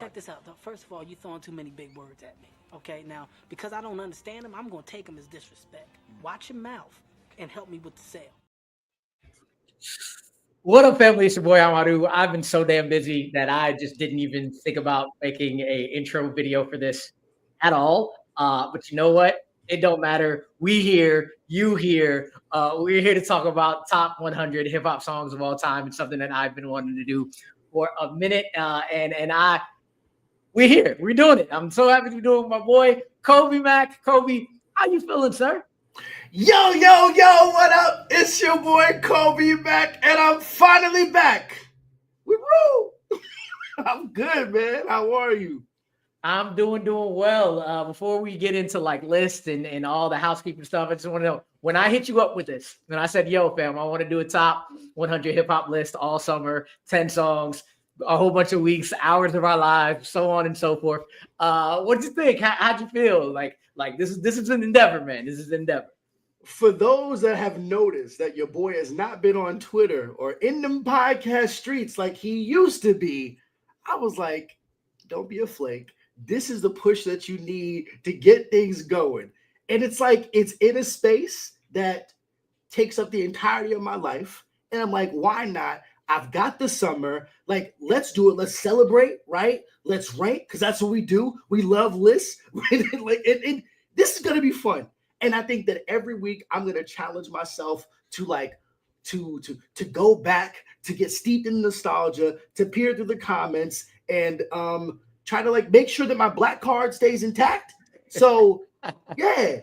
Check this out, though. First of all, you throwing too many big words at me. Okay, now, because I don't understand them, I'm going to take them as disrespect. Watch your mouth and help me with the sale. What up, family? It's your boy Amaru. I've been so damn busy that I just didn't even think about making a intro video for this at all. But you know what? It don't matter. We here, you here. We're here to talk about top 100 hip hop songs of all time. It's something that I've been wanting to do for a minute, we're here. We're doing it. I'm so happy to be doing it with my boy Kolby Mac. Kolby, how you feeling, sir? Yo, yo, yo, what up? It's your boy Kolby Mac, and I'm finally back. Woo! I'm good, man. How are you? I'm doing well. Before we get into like lists and all the housekeeping stuff, I just want to know, when I hit you up with this, and I said, yo, fam, I want to do a top 100 hip hop list all summer, 10 songs, a whole bunch of weeks, hours of our lives, so on and so forth. What did you think? How'd you feel? Like this is an endeavor, man. This is an endeavor. For those that have noticed that your boy has not been on Twitter or in them podcast streets like he used to be, I was like, don't be a flake. This is the push that you need to get things going. And it's like, it's in a space that takes up the entirety of my life. And I'm like, why not? I've got the summer. Like, let's do it. Let's celebrate, right? Let's rank, because that's what we do. We love lists. and this is going to be fun. And I think that every week I'm going to challenge myself to go back, to get steeped in nostalgia, to peer through the comments and try to like make sure that my black card stays intact. So, yeah.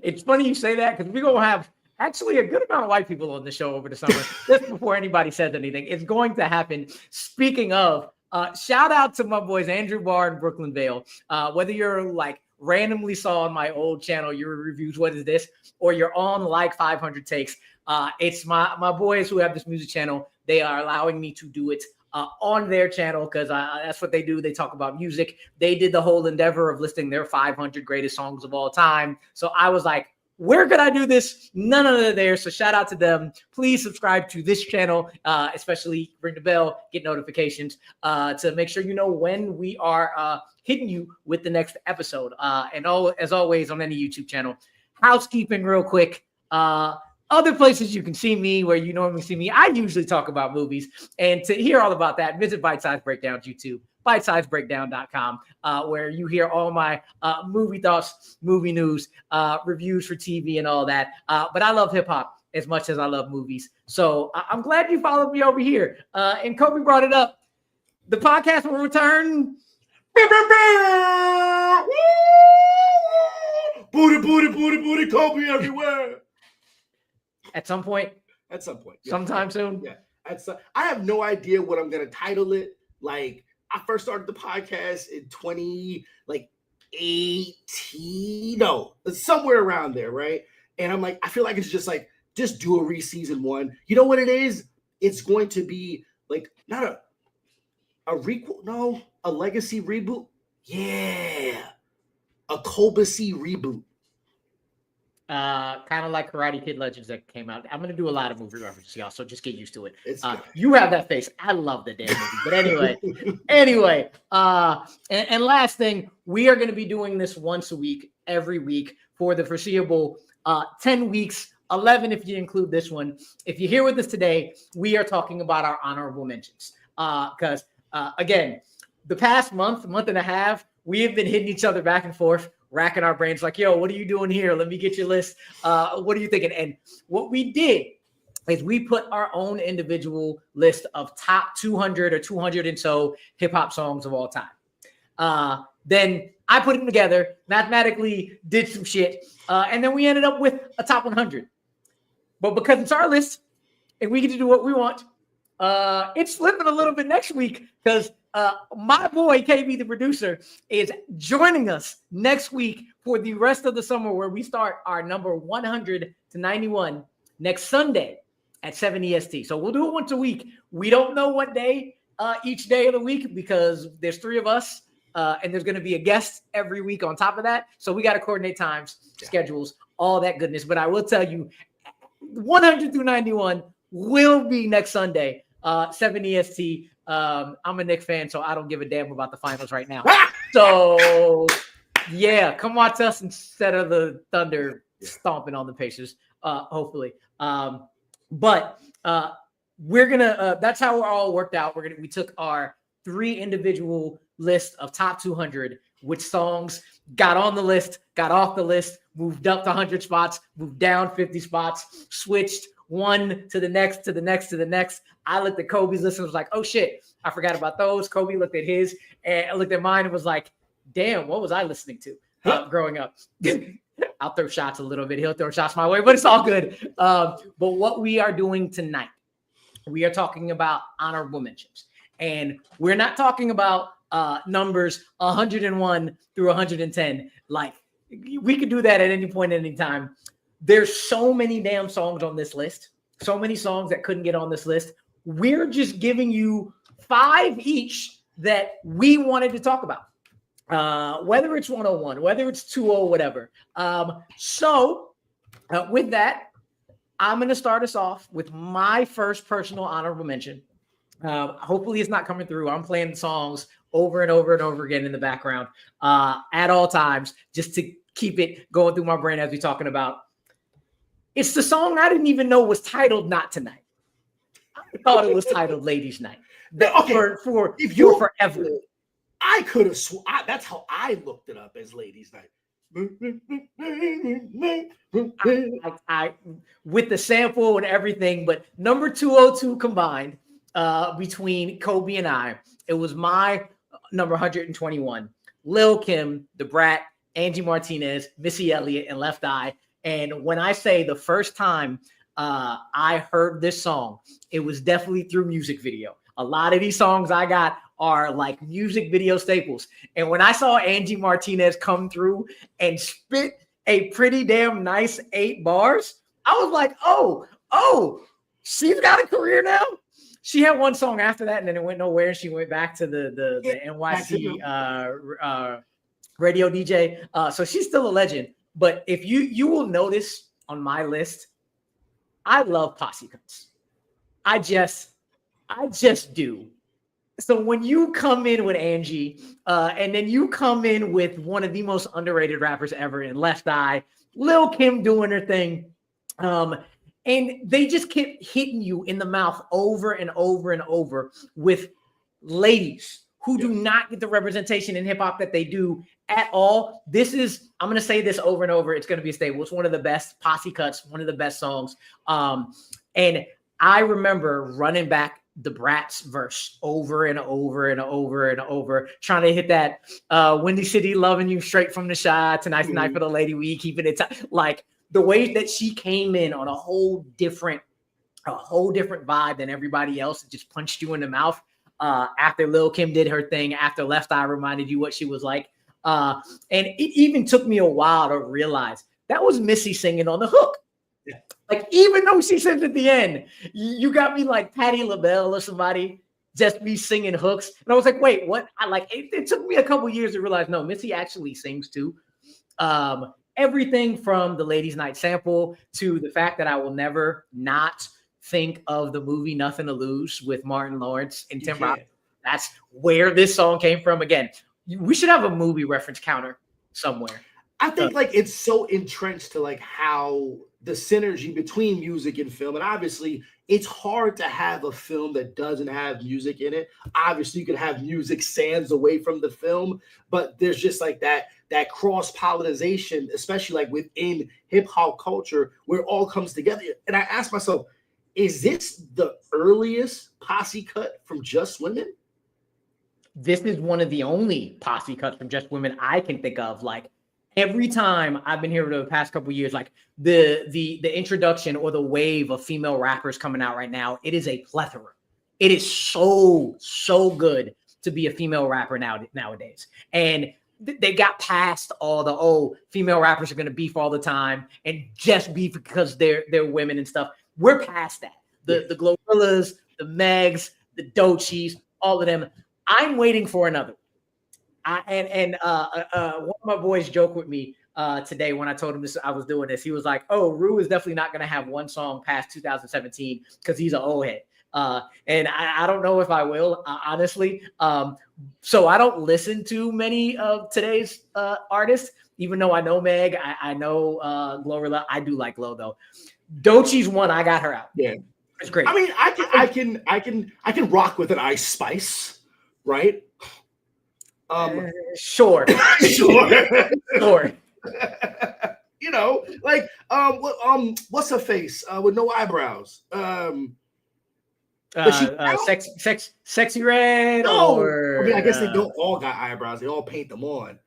It's funny you say that because we're going to have actually a good amount of white people on the show over the summer. Just before anybody says anything, it's going to happen. Speaking of, shout out to my boys Andrew Barr and Brooklyn Vale. Whether you're like randomly saw on my old channel your reviews, what is this, or you're on like 500 takes, it's my boys who have this music channel. They are allowing me to do it on their channel because that's what they do. They talk about music. They did the whole endeavor of listing their 500 greatest songs of all time. So I was like, where could I do this? None of it there. So shout out to them. Please subscribe to this channel, especially ring the bell, get notifications to make sure you know when we are hitting you with the next episode. As always on any YouTube channel. Housekeeping real quick. Other places you can see me where you normally see me. I usually talk about movies. And to hear all about that, visit Bite Size Breakdowns YouTube. bitesizebreakdown.com, where you hear all my movie thoughts, movie news, reviews for TV and all that. But I love hip hop as much as I love movies. So I'm glad you followed me over here. And Kolby brought it up. The podcast will return. Booty, booty, booty, booty, Kolby everywhere. At some point. Yeah. Sometime soon. Yeah. I have no idea what I'm going to title it. Like, I first started the podcast in 2018. No, it's somewhere around there, right? And I'm like, I feel like it's just do a season one. You know what it is? It's going to be like not a requel, no, a legacy reboot. Yeah, a Kolby reboot. Kind of like Karate Kid Legends that came out. I'm going to do a lot of movie references, y'all, so just get used to it. You have that face. I love the damn movie. But anyway, and last thing, we are going to be doing this once a week, every week for the foreseeable 10 weeks, 11 if you include this one. If you're here with us today, we are talking about our honorable mentions. Because, again, the past month and a half, we have been hitting each other back and forth, racking our brains like, yo, what are you doing here? Let me get your list. What are you thinking? And what we did is we put our own individual list of top 200 or 200 and so hip hop songs of all time. Then I put them together, mathematically did some shit, and then we ended up with a top 100. But because it's our list and we get to do what we want, it's flipping a little bit next week because my boy KB, the producer, is joining us next week for the rest of the summer, where we start our number 100 to 91 next Sunday at 7 EST. So we'll do it once a week. We don't know what day each day of the week because there's 3 of us, and there's going to be a guest every week on top of that. So we got to coordinate times, schedules, all that goodness. But I will tell you, 100 through 91 will be next Sunday. 7EST. I'm a Knicks fan, so I don't give a damn about the finals right now. So yeah, come watch us instead of the Thunder stomping on the Pacers. Hopefully. But we're gonna. That's how we're all worked out. We took our 3 individual lists of top 200, which songs got on the list, got off the list, moved up to 100 spots, moved down 50 spots, switched one to the next, to the next, to the next. I looked at Kolby's list and was like, oh shit, I forgot about those. Kolby looked at his and I looked at mine and was like, damn, what was I listening to growing up? I'll throw shots a little bit. He'll throw shots my way, but it's all good. But what we are doing tonight, we are talking about honorable mentions. And we're not talking about numbers 101 through 110. Like, we could do that at any point, at any time. There's so many damn songs on this list. So many songs that couldn't get on this list. We're just giving you 5 each that we wanted to talk about. Whether it's 101, whether it's 20, whatever. So with that, I'm going to start us off with my first personal honorable mention. Hopefully it's not coming through. I'm playing songs over and over and over again in the background at all times, just to keep it going through my brain as we're talking about. It's the song I didn't even know was titled Not Tonight. I thought it was titled Ladies Night. For forever. I could have that's how I looked it up, as Ladies Night. I with the sample and everything, but number 202 combined between Kolby and I, it was my number 121. Lil Kim, The Brat, Angie Martinez, Missy Elliott, and Left Eye. And when I say the first time I heard this song, it was definitely through music video. A lot of these songs I got are like music video staples. And when I saw Angie Martinez come through and spit a pretty damn nice 8 bars, I was like, oh, she's got a career now. She had one song after that, and then it went nowhere. And she went back to the NYC radio DJ. So she's still a legend. But if you will notice on my list, I love posse cuts. I just do. So when you come in with Angie, and then you come in with one of the most underrated rappers ever in Left Eye, Lil Kim doing her thing, and they just kept hitting you in the mouth over and over and over with ladies who do not get the representation in hip hop that they do at all. I'm going to say this over and over. It's going to be a staple. It's one of the best posse cuts, one of the best songs. And I remember running back the Brat's verse over and over and over and over, trying to hit that Windy City loving you straight from the shot. Tonight's the night for the lady. We keeping it like the way that she came in on a whole different vibe than everybody else. It just punched you in the mouth. After Lil Kim did her thing, after Left Eye reminded you what she was like. And it even took me a while to realize that was Missy singing on the hook. Yeah. Like, even though she sings at the end, you got me like Patti LaBelle or somebody just be singing hooks. And I was like, wait, what? It took me a couple years to realize, no, Missy actually sings too. Everything from the Ladies Night sample to the fact that I will never not think of the movie Nothing to Lose with Martin Lawrence and Tim Robbins. That's where this song came from. Again, we should have a movie reference counter somewhere. I think like it's so entrenched to like how the synergy between music and film. And obviously it's hard to have a film that doesn't have music in it. Obviously you can have music sands away from the film, but there's just like that cross-pollination, especially like within hip hop culture where it all comes together. And I asked myself, is this the earliest posse cut from Just Women? This is one of the only posse cuts from Just Women I can think of. Like, every time I've been here for the past couple of years, like the introduction or the wave of female rappers coming out right now, it is a plethora. It is so good to be a female rapper nowadays. And they got past all the, female rappers are going to beef all the time and just beef because they're women and stuff. We're past that. The Glorillaz, the Megs, the Doechis, all of them. I'm waiting for another. One of my boys joked with me today when I told him I was doing this. He was like, Rue is definitely not going to have one song past 2017 because he's an old head. And I don't know if I will, honestly. So I don't listen to many of today's artists, even though I know Meg, I know Glorilla. I do like Glow though. Doechie's one, I got her out. Yeah, it's great. I mean, I can rock with an Ice Spice, right? Sure. Sure. You know, like what's her face with no eyebrows? Sexy Red. No, or I mean, I guess they don't all got eyebrows. They all paint them on.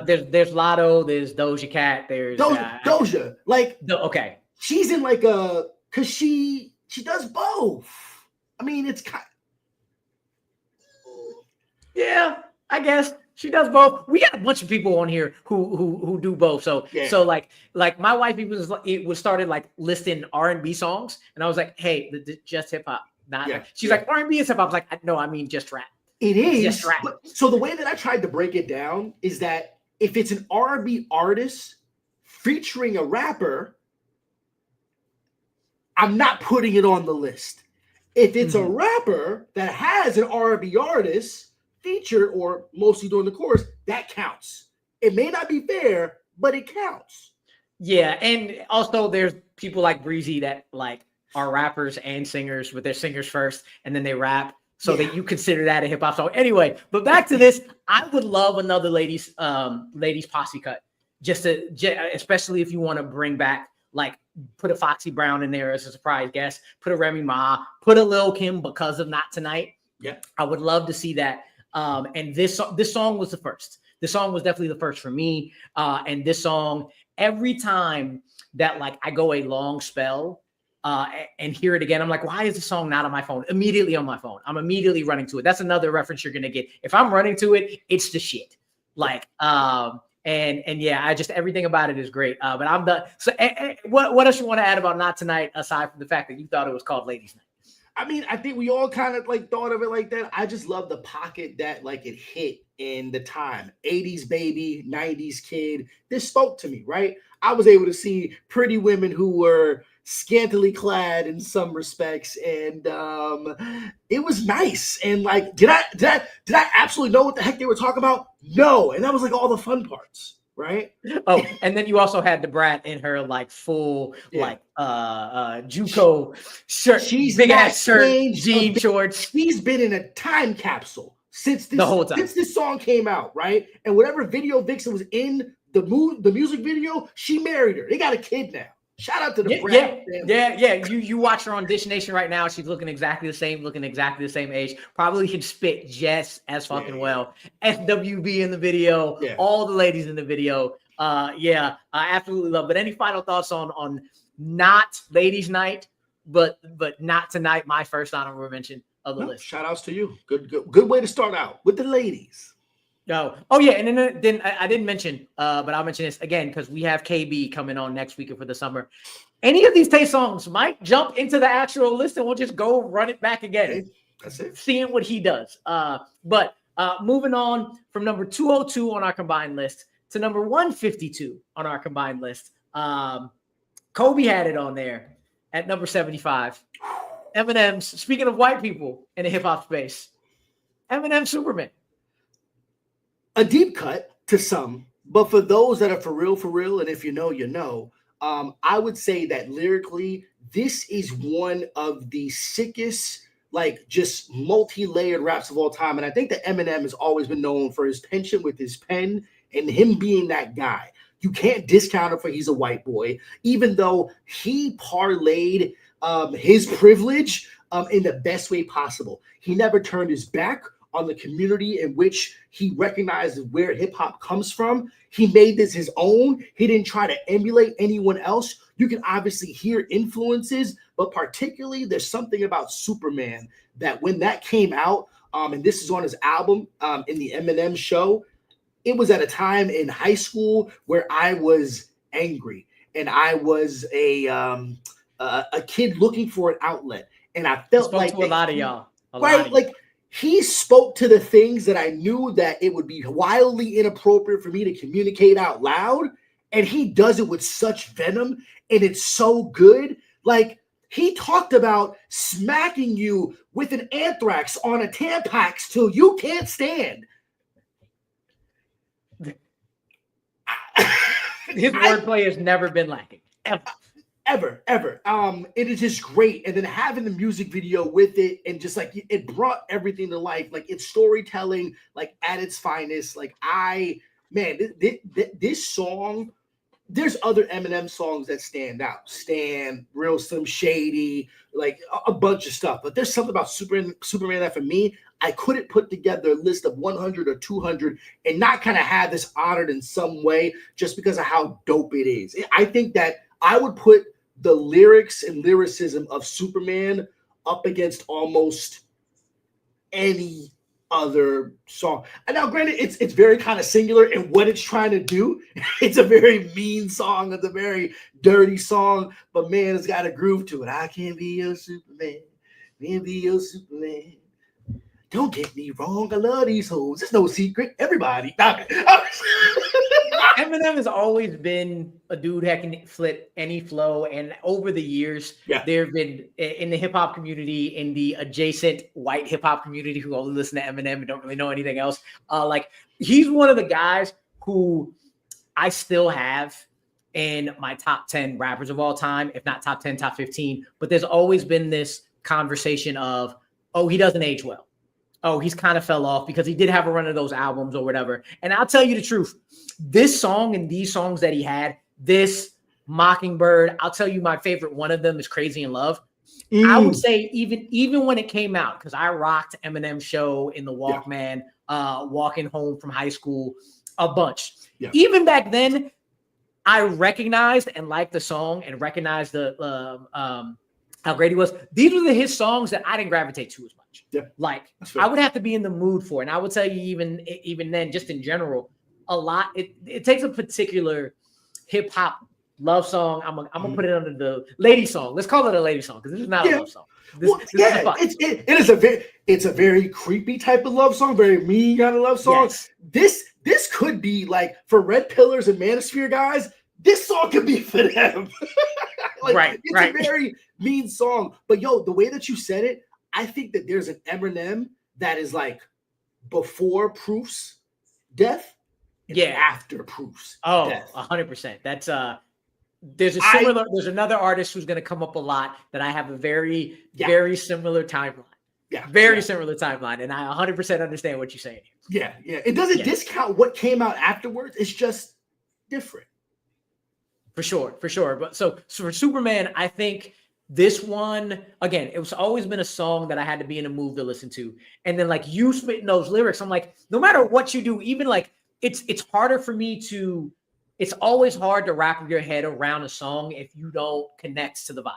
There's Lotto. There's Doja Cat. There's Doja. Like, okay, she's in like a because she does both. I mean, it's kind. Yeah, I guess she does both. We got a bunch of people on here who do both. So so like my wife was started like listing R&B songs, and I was like, hey, just hip hop. She's like R&B is hip hop. I was like, no, I mean just rap. It is. Just rap. So the way that I tried to break it down is that if it's an R&B artist featuring a rapper, I'm not putting it on the list. If it's a rapper that has an R&B artist featured or mostly doing the chorus, that counts. It may not be fair, but it counts. Yeah, and also there's people like Breezy that like are rappers and singers, with their singers first, and then they rap. So that you consider that a hip hop song. Anyway, but back to this, I would love another ladies posse cut, especially if you want to bring back, like, put a Foxy Brown in there as a surprise guest, put a Remy Ma, put a Lil Kim because of Not Tonight. Yeah, I would love to see that. And this song was the first. This song was definitely the first for me. And this song, every time that like I go a long spell and hear it again, I'm like, why is the song not on my phone? Immediately on my phone. I'm immediately running to it. That's another reference you're gonna get. If I'm running to it, it's the shit. Like, and yeah, I just, everything about it is great. But I'm done. So what else you want to add about Not Tonight, aside from the fact that you thought it was called Ladies Night? I mean, I think we all kind of like thought of it like that. I just love the pocket that like it hit in the time. 80s baby, 90s kid. This spoke to me, right? I was able to see pretty women who were scantily clad in some respects, and it was nice. And like, did I absolutely know what the heck they were talking about? No. And that was like all the fun parts. Right. Oh, and then you also had the brat in her like full like JUCO shirt. She's big ass shirt, jean shorts. She's been in a time capsule since the whole time. Since this song came out, right? And whatever video Vixen was in the music video, she married her. They got a kid now. Shout out to the brat. Yeah. You watch her on Dish Nation right now. She's looking exactly the same, age. Probably can spit just as fucking well. SWB in the video. Yeah. All the ladies in the video. I absolutely love. But any final thoughts on not Ladies Night, but Not Tonight? My first honorable mention of the list. Shout outs to you. Good way to start out with the ladies. Oh yeah, and then I didn't mention, but I'll mention this again because we have KB coming on next week for the summer. Any of these Tay songs might jump into the actual list, and we'll just go run it back again. Okay, that's it. Seeing what he does. But moving on from number 202 on our combined list to number 152 on our combined list. Kolby had it on there at number 75. Eminem's, speaking of white people in the hip hop space, Eminem Superman. A deep cut to some, but for those that are for real, and if you know, you know, I would say that lyrically, this is one of the sickest, like just multi-layered raps of all time. And I think that Eminem has always been known for his penchant with his pen and him being that guy. You can't discount him for he's a white boy, even though he parlayed his privilege in the best way possible. He never turned his back on the community in which he recognized where hip hop comes from. He made this his own. He didn't try to emulate anyone else. You can obviously hear influences, but particularly there's something about Superman that when that came out, and this is on his album in the Eminem show, it was at a time in high school where I was angry and I was a kid looking for an outlet, and I felt like to a lot of y'all, like. He spoke to the things that I knew that it would be wildly inappropriate for me to communicate out loud. And he does it with such venom. And it's so good. Like He talked about smacking you with an anthrax on a Tampax till you can't stand. His wordplay has never been lacking. Ever. It is just great. And then having the music video with it and just like it brought everything to life. Like it's storytelling, like at its finest. Like this song, there's other Eminem songs that stand out. Stan, Real Slim Shady, like a bunch of stuff. But there's something about Superman that for me, I couldn't put together a list of 100 or 200 and not kind of have this honored in some way just because of how dope it is. I think that I would put the lyrics and lyricism of Superman up against almost any other song. And now, granted, it's very kind of singular in what it's trying to do. It's a very mean song. It's a very dirty song. But, man, it's got a groove to it. I can't be your Superman. Can't be your Superman. Don't get me wrong. I love these hoes. It's no secret. Everybody. Eminem has always been a dude that can flip any flow. And over the years, there have been in the hip hop community, in the adjacent white hip hop community who only listen to Eminem and don't really know anything else. Like he's one of the guys who I still have in my top 10 rappers of all time, if not top 10, top 15. But there's always been this conversation of, oh, he doesn't age well. Oh, he's kind of fell off because he did have a run of those albums or whatever. And I'll tell you the truth. This song and these songs that he had, this Mockingbird, I'll tell you my favorite one of them is Crazy in Love. I would say even when it came out, because I rocked Eminem's show in the Walkman, walking home from high school a bunch. Yeah. Even back then, I recognized and liked the song and recognized the how great he was. These were his songs that I didn't gravitate to as much. Yeah, like I would have to be in the mood for it. And I would tell you even then, just in general, a lot. It takes a particular hip hop love song. I'm gonna put it under the lady song. Let's call it a lady song because this is not a love song. It's a very creepy type of love song, very mean kind of love song. Yes. This could be like for Red Pillars and Manosphere guys. This song could be for them. It's a very mean song. But yo, the way that you said it, I think that there's an Eminem that is like before Proof's death and after Proof's death. 100%. That's there's another artist who's going to come up a lot that I have a very similar timeline. Yeah. Very similar timeline. And I 100% understand what you're saying here. Yeah. It doesn't discount what came out afterwards. It's just different. For sure. But so for Superman, I think this one, again, it was always been a song that I had to be in a mood to listen to. And then like you spitting those lyrics, I'm like, no matter what you do, even like it's harder for me it's always hard to wrap your head around a song if you don't connect to the vibe.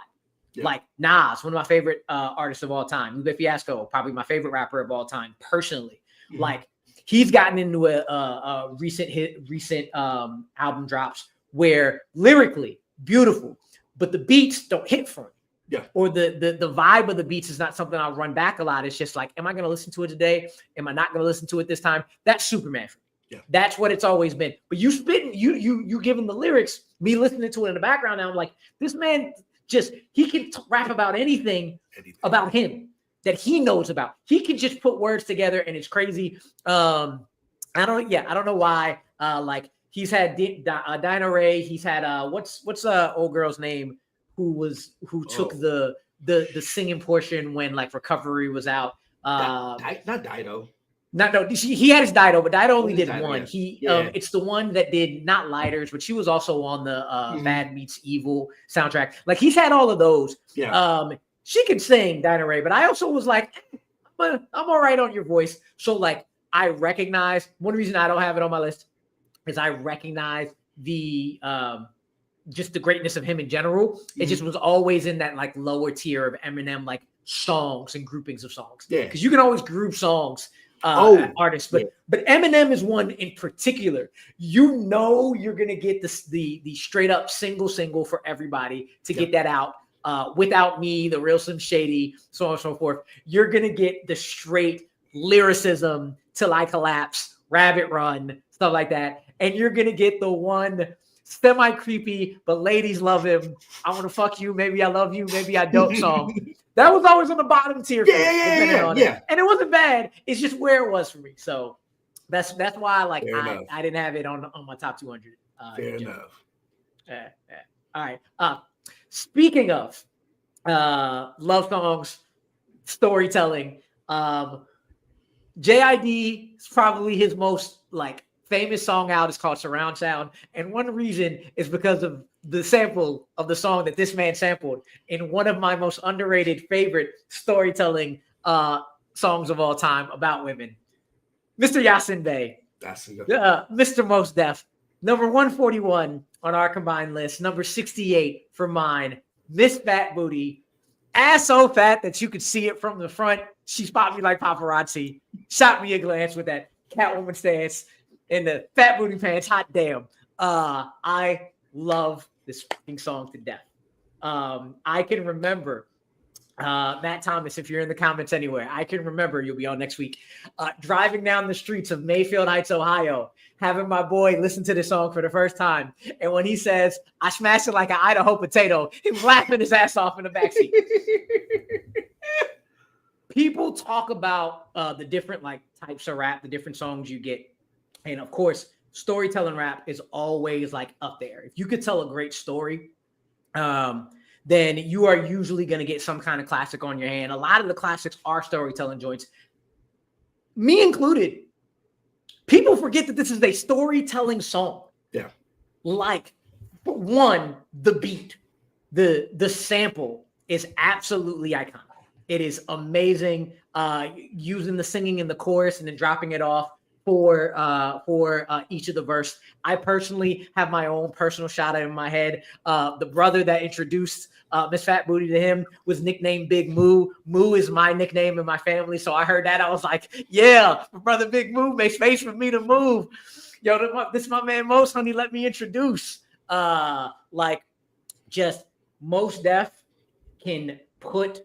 Yeah. Like Nas, one of my favorite artists of all time. Lupe Fiasco, probably my favorite rapper of all time, personally. Mm-hmm. Like he's gotten into a recent album drops where lyrically beautiful, but the beats don't hit for me. Yeah. Or the vibe of the beats is not something I'll run back a lot. It's just like, am I going to listen to it today? Am I not going to listen to it this time? That's Superman for me. Yeah. That's what it's always been. But you spitting, you giving the lyrics, me listening to it in the background now, I'm like, this man he can rap about anything about him that he knows about. He can just put words together and it's crazy. I don't know why. Like he's had Dinah Ray. He's had what's old girl's name who took the singing portion when like Recovery was out. Not Dido. He had his Dido, but Dido only did one. It's the one that did not Lighters, but she was also on the Bad Meets Evil soundtrack. Like he's had all of those. Yeah. She could sing, Dinah Ray, but I also was like, I'm all right on your voice. So like I recognize one reason I don't have it on my list is I recognize the just the greatness of him in general. It just was always in that like lower tier of Eminem like songs and groupings of songs. Yeah, because you can always group songs. Artists, but Eminem is one in particular. You know you're gonna get the straight up single for everybody to get that out. Without Me, The Real Slim Shady, so on and so forth. You're gonna get the straight lyricism, Till I Collapse, Rabbit Run, stuff like that, and you're gonna get the one semi-creepy, but ladies love him. I want to fuck you. Maybe I love you. Maybe I don't song. That was always on the bottom tier. Yeah. And it wasn't bad. It's just where it was for me. So that's why like I didn't have it on my top 200. Fair enough. All right. Speaking of love songs, storytelling, JID is probably his most like famous song out. Is called Surround Sound, and one reason is because of the sample of the song that this man sampled in one of my most underrated favorite storytelling songs of all time about women, Mr. Yasin Bey, Mr. Mos Def, number 141 on our combined list, number 68 for mine, Miss Fat Booty, ass so fat that you could see it from the front. She spotted me like paparazzi, shot me a glance with that Catwoman stance in the fat booty pants. Hot damn. I love this fucking song to death. I can remember, Matt Thomas, if you're in the comments anywhere, I can remember, you'll be on next week, driving down the streets of Mayfield Heights, Ohio, having my boy listen to this song for the first time. And when he says, I smashed it like an Idaho potato, he was laughing his ass off in the backseat. People talk about the different like types of rap, the different songs you get. And of course, storytelling rap is always like up there. If you could tell a great story, then you are usually going to get some kind of classic on your hand. A lot of the classics are storytelling joints, me included. People forget that this is a storytelling song. Yeah. Like, one, the beat, the sample is absolutely iconic. It is amazing. Using the singing in the chorus and then dropping it off for each of the verse. I personally have my own personal shout out in my head. The brother that introduced Miss Fat Booty to him was nicknamed Big Moo. Moo is my nickname in my family. So I heard that. I was like, yeah, my brother Big Moo makes space for me to move. Yo, this is my man Mos, honey. Let me introduce. Like, just Mos Def can put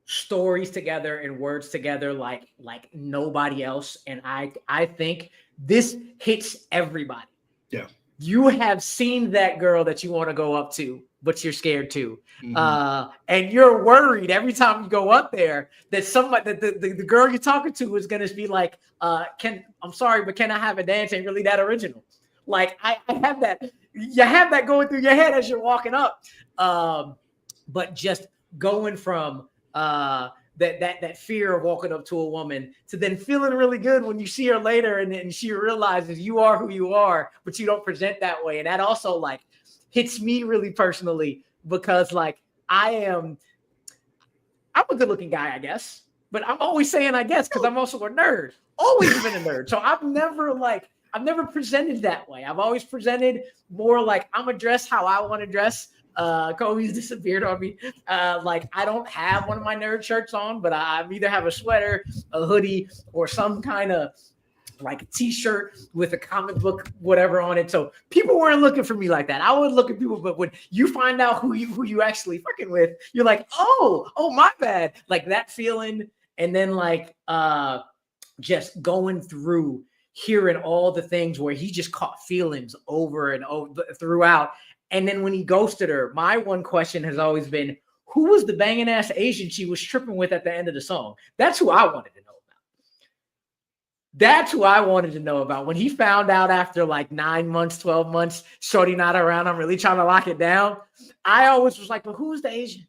stories together and words together like nobody else, and I think this hits everybody. Yeah, you have seen that girl that you want to go up to, but you're scared too. And you're worried every time you go up there that somebody that the girl you're talking to is gonna be like, I'm sorry, but can I have a dance? Ain't really that original. Like I have that, you have that going through your head as you're walking up. But just going from that fear of walking up to a woman to then feeling really good when you see her later and she realizes you are who you are, but you don't present that way. And that also like hits me really personally because like I'm a good looking guy, I guess, but I'm always saying I guess because I'm also a nerd, always been a nerd. So I've never presented that way. I've always presented more like I'm gonna dress how I want to dress. Kolby's disappeared on me. Like I don't have one of my nerd shirts on, but I either have a sweater, a hoodie, or some kind of like t-shirt with a comic book, whatever on it. So people weren't looking for me like that. I would look at people, but when you find out who you actually fucking with, you're like, oh, my bad. Like that feeling. And then like just going through hearing all the things where he just caught feelings over and over throughout. And then when he ghosted her, my one question has always been, who was the banging ass Asian she was tripping with at the end of the song? That's who I wanted to know about. That's who I wanted to know about. When he found out after like 9 months, 12 months, shorty not around, I'm really trying to lock it down. I always was like, but who's the Asian?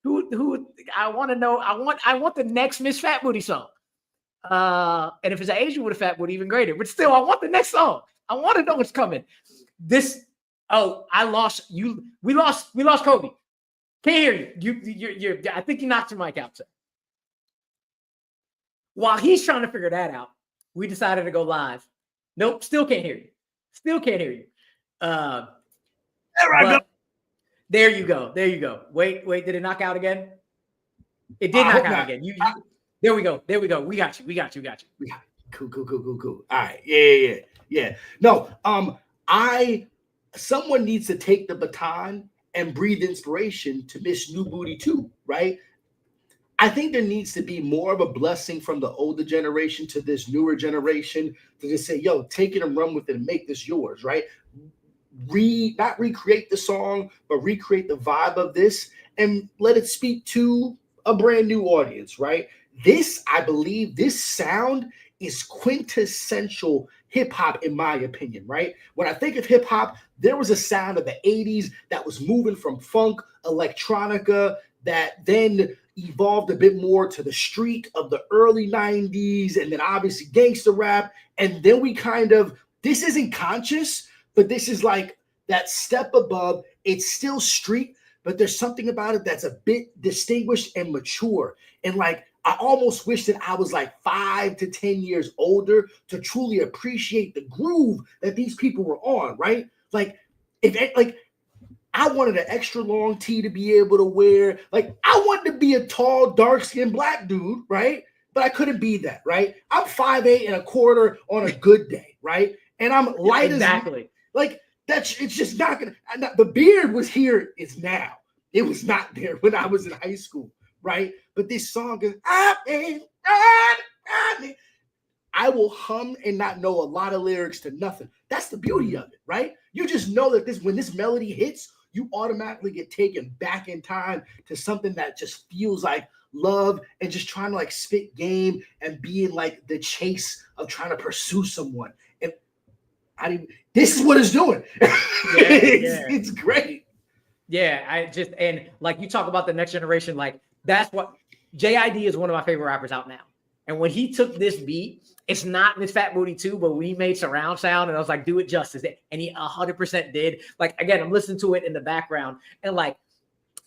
Who I want to know. I want the next Miss Fat Booty song. And if it's an Asian with a fat booty, even greater. But still, I want the next song. I want to know what's coming. I lost you. We lost Kolby. Can't hear you. You're I think you knocked your mic out, sir. While he's trying to figure that out, we decided to go live. Nope, still can't hear you. Still can't hear you. There you go. Wait, did it knock out again? It did knock out again. There we go. We got you. Cool. All right. Yeah. No, someone needs to take the baton and breathe inspiration to Miss New Booty too, right? I think there needs to be more of a blessing from the older generation to this newer generation to just say, yo, take it and run with it and make this yours, right? not recreate the song, but recreate the vibe of this and let it speak to a brand new audience, right? This, I believe, this sound is quintessential hip hop, in my opinion, right? When I think of hip hop, there was a sound of the 80s that was moving from funk, electronica, that then evolved a bit more to the street of the early 90s, and then obviously gangster rap. And then we this isn't conscious, but this is like that step above. It's still street, but there's something about it that's a bit distinguished and mature. And like, I almost wish that I was like 5 to 10 years older to truly appreciate the groove that these people were on, right? Like, I wanted an extra long tee to be able to wear. Like, I wanted to be a tall, dark-skinned black dude, right? But I couldn't be that, right? I'm 5'8" on a good day, right? And I'm light exactly. Like, it's just not gonna. The beard was here, it's now. It was not there when I was in high school, right? But this song is, I will hum and not know a lot of lyrics to nothing. That's the beauty of it, right? You just know that when this melody hits, you automatically get taken back in time to something that just feels like love and just trying to like spit game and being like the chase of trying to pursue someone. And this is what it's doing. It's great. Yeah, and like you talk about the next generation, like that's what JID is one of my favorite rappers out now. And when he took this beat, it's not Miss Fat Booty 2, but we made surround sound, and I was like, do it justice. And he 100% did. Like, again, I'm listening to it in the background, and like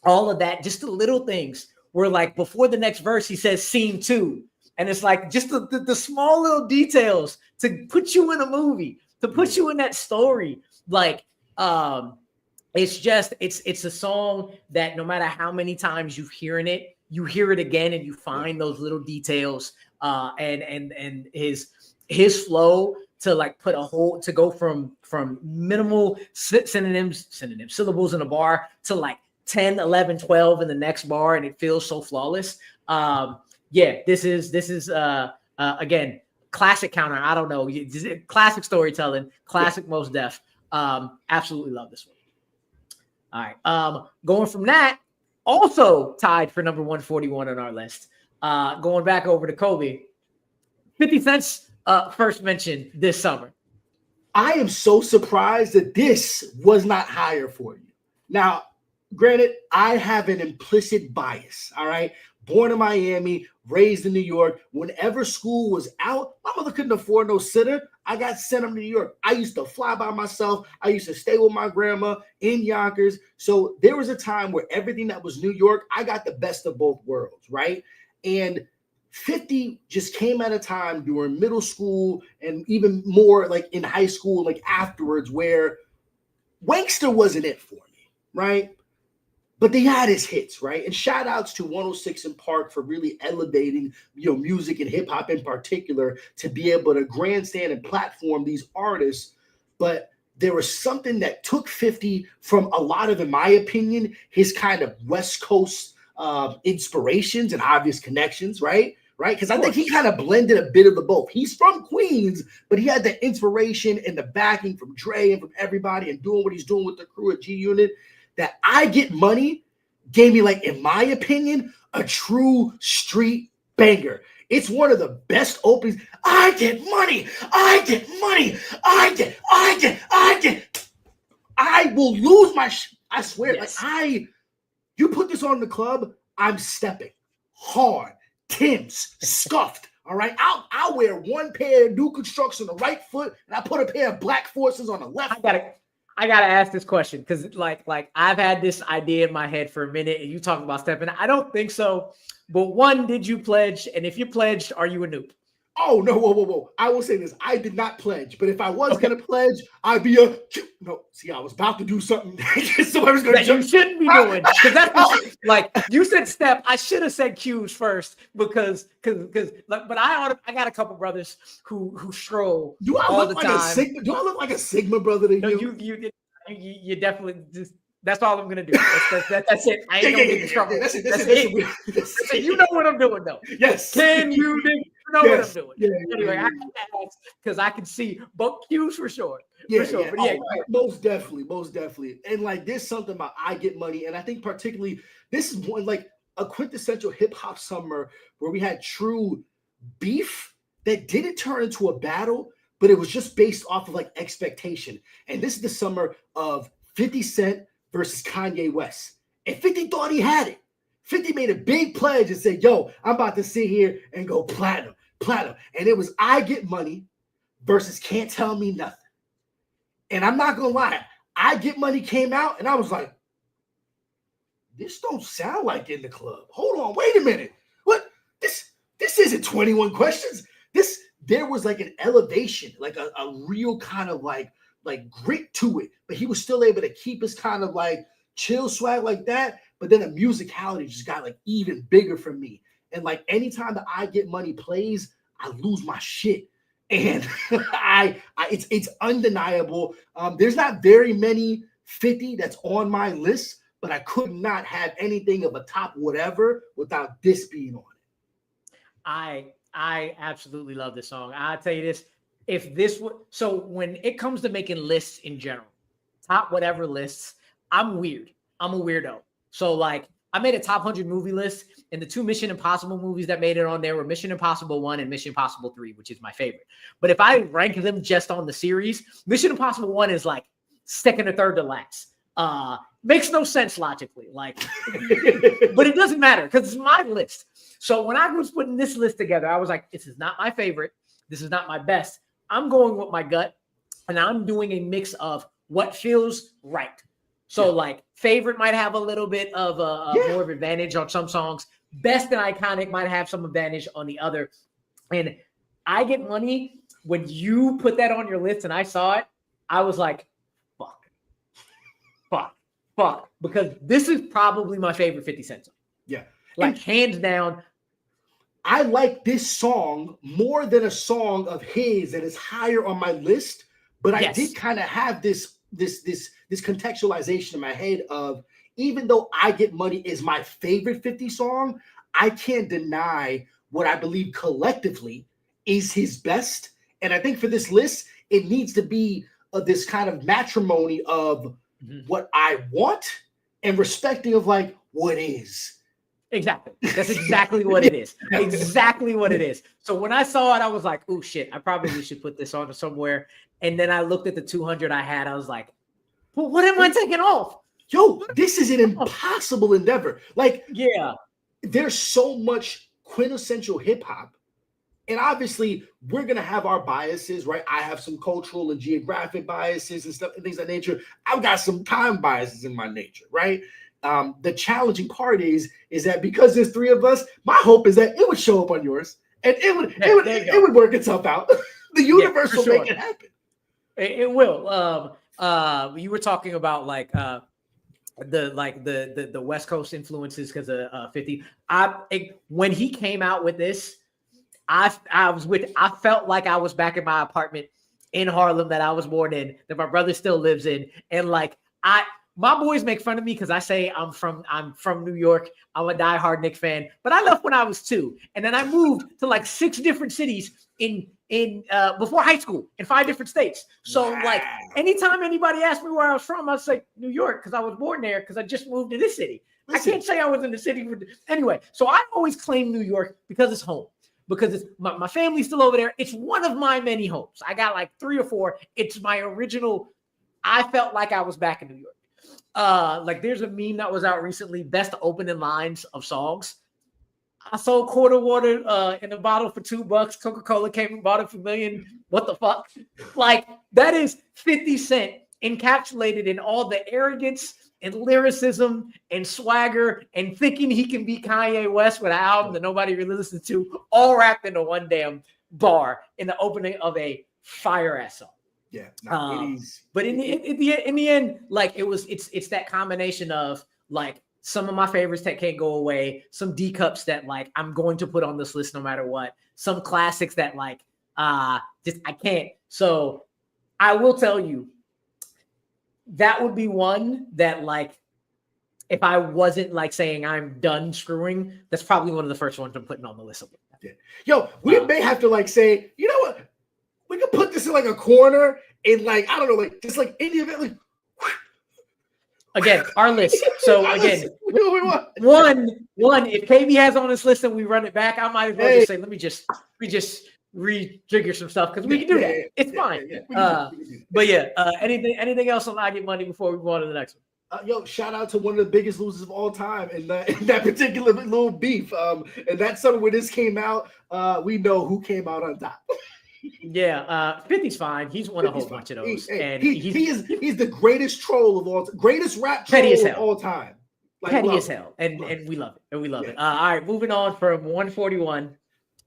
all of that, just the little things where like before the next verse, he says scene 2. And it's like just the small little details to put you in a movie, to put you in that story. Like, it's a song that no matter how many times you've hearing it, you hear it again and you find those little details. And his flow to like put to go from minimal syllables in a bar to like 10, 11, 12 in the next bar, and it feels so flawless. This is again, classic counter. I don't know, classic storytelling, classic Mos Def. Absolutely love this one. All right, going from that, also tied for number 141 on our list. Going back over to Kolby, 50 Cent's first mention this summer. I am so surprised that this was not higher for you. Now, granted, I have an implicit bias, all right? Born in Miami, raised in New York. Whenever school was out, my mother couldn't afford no sitter. I got sent to New York. I used to fly by myself. I used to stay with my grandma in Yonkers. So there was a time where everything that was New York, I got the best of both worlds, right? And 50 just came at a time during middle school and even more like in high school, like afterwards, where Wankster wasn't it for me, right? But they had his hits, right? And shout outs to 106 & Park for really elevating, music and hip hop in particular to be able to grandstand and platform these artists. But there was something that took 50 from a lot of, in my opinion, his kind of West Coast inspirations and obvious connections, right? Because I think he kind of blended a bit of the both. He's from Queens, but he had the inspiration and the backing from Dre and from everybody and doing what he's doing with the crew at G Unit. That I Get Money gave me, like, in my opinion, a true street banger. It's one of the best openings. I get money. I get money. I get. I will lose my. I swear, yes. You put this on in the club, I'm stepping hard. Tim's scuffed. All right, I'll wear one pair of new constructs on the right foot, and I put a pair of Black Forces on the left. I gotta ask this question because like I've had this idea in my head for a minute, and you talking about stepping. I don't think so. But one, did you pledge? And if you pledged, are you a noob? Oh no! Whoa! I will say this: I did not pledge. But if I was gonna pledge, I'd be a no. See, I was about to do something. Somebody was gonna that you shouldn't be doing because that's like you said. Step. I should have said cues first because but I got a couple brothers who stroll all the time. Do I look like a Sigma brother to you? You definitely just. That's all I'm gonna do. That's it. I ain't gonna get in trouble. That's it. You know what I'm doing though. Yes. Can you know what I'm doing. Yeah, Anyway, I because I can see both cues for sure. Yeah, for sure. yeah. But yeah, Most definitely. And like there's something about I Get Money, and I think particularly this is one like a quintessential hip hop summer where we had true beef that didn't turn into a battle, but it was just based off of like expectation. And this is the summer of 50 Cent versus Kanye West. And 50 thought he had it. 50 made a big pledge and said, yo, I'm about to sit here and go platinum. And it was I Get Money versus Can't Tell Me Nothing. And I'm not going to lie, I Get Money came out and I was like, this don't sound like In the Club. Hold on, wait a minute. What? This isn't 21 Questions. There was like an elevation, like a real kind of like grit to it. But he was still able to keep his kind of like chill swag like that. But then the musicality just got like even bigger for me. And like anytime that I Get Money plays, I lose my shit. And it's undeniable. There's not very many 50 that's on my list, but I could not have anything of a top whatever without this being on it. I absolutely love this song. I'll tell you this. If this were so when it comes to making lists in general, top whatever lists, I'm weird. I'm a weirdo. So like I made a top 100 movie list, and the 2 Mission Impossible movies that made it on there were Mission Impossible 1 and Mission Impossible 3, which is my favorite. But if I rank them just on the series, Mission Impossible 1 is like second or third to last. Makes no sense logically, like, but it doesn't matter because it's my list. So when I was putting this list together, I was like, this is not my favorite. This is not my best. I'm going with my gut, and I'm doing a mix of what feels right. So like favorite might have a little bit of more of advantage on some songs. Best and iconic might have some advantage on the other. And I Get Money, when you put that on your list and I saw it, I was like, fuck. Because this is probably my favorite 50 Cent song. Yeah. Like hands down. I like this song more than a song of his that is higher on my list. But I did kind of have this contextualization in my head of, even though I Get Money is my favorite 50 song, I can't deny what I believe collectively is his best. And I think for this list, it needs to be this kind of matrimony of what I want and respecting of like what is. Exactly. That's exactly what it is. Exactly what it is. So when I saw it, I was like, oh shit, I probably should put this on somewhere. And then I looked at the 200 I had. I was like, well, what am I taking off? Yo, this is an impossible endeavor. Like, yeah, there's so much quintessential hip hop. And obviously, we're going to have our biases, right? I have some cultural and geographic biases and stuff and things of that nature. I've got some time biases in my nature, right? The challenging part is that because there's 3 of us, my hope is that it would show up on yours and it would work itself out. The universe will make it happen. It will. You were talking about like the West Coast influences because of 50. When he came out with this, I felt like I was back in my apartment in Harlem that I was born in, that my brother still lives in, and like my boys make fun of me because I say I'm from New York. I'm a diehard Knicks fan, but I left when I was 2, and then I moved to like 6 different cities in before high school in 5 different states. So like anytime anybody asked me where I was from, I'd say New York because I was born there because I just moved to this city. Listen. I can't say I was in the city anyway. So I always claim New York because it's home. Because it's my family's still over there. It's one of my many homes. I got like 3 or 4. It's my original. I felt like I was back in New York. Like there's a meme that was out recently, best opening lines of songs. I sold quarter water in a bottle for $2. Coca-Cola came and bought it for $1 million. What the fuck? Like that is 50 Cent encapsulated in all the arrogance and lyricism and swagger and thinking he can be Kanye West with an album that nobody really listens to, all wrapped into one damn bar in the opening of a fire ass song. Yeah, but in the end, like it's that combination of like some of my favorites that can't go away, some D cups that like I'm going to put on this list no matter what, some classics that like just I can't. So I will tell you that would be one that like if I wasn't like saying I'm done screwing, that's probably one of the first ones I'm putting on the list. it. Yo, we may have to like say, you know what? We could put this in like a corner and like, I don't know, like just like in the event, like again, our list. So again, one, if KB has on his list and we run it back, I might as well just say, let me just rejigger some stuff because we can do that. It's fine. But yeah, anything else on I Get Money before we go on to the next one? Yo, shout out to one of the biggest losers of all time in that particular little beef. And that's something when this came out, we know who came out on top. Yeah, 50's fine. He's won a whole bunch of those. He's the greatest troll of all time, greatest rap troll of all time. Like, petty as hell. And we love it. And we love it. All right, moving on from 141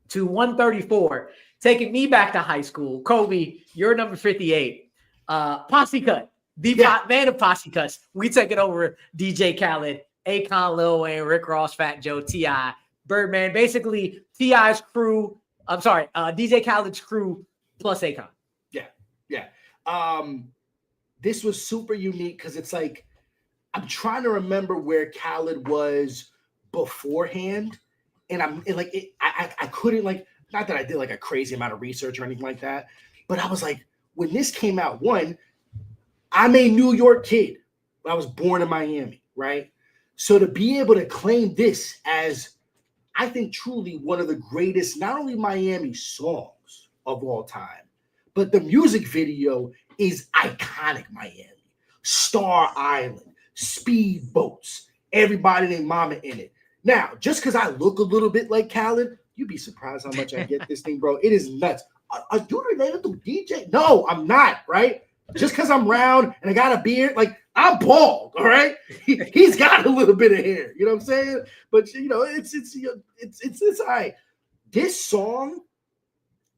to 134. Taking me back to high school. Kolby, you're number 58. Posse Cut. The man of Posse Cuts. We take it over DJ Khaled, Akon, Lil Wayne, Rick Ross, Fat Joe, T.I., Birdman. Basically, T.I.'s crew. I'm sorry, DJ Khaled's crew plus Akon. Yeah. This was super unique because it's like, I'm trying to remember where Khaled was beforehand. And I couldn't like, not that I did like a crazy amount of research or anything like that, but I was like, when this came out, I'm a New York kid. I was born in Miami, right? So to be able to claim this as, I think, truly one of the greatest, not only Miami songs of all time, but the music video is iconic Miami. Star Island, speedboats, everybody named Mama in it. Now, just because I look a little bit like Khaled, you'd be surprised how much I get this thing, bro. It is nuts. Are you related to DJ? No, I'm not, right? Just because I'm round and I got a beard, like I'm bald, all right? He's got a little bit of hair, you know what I'm saying? But you know, it's all right. This song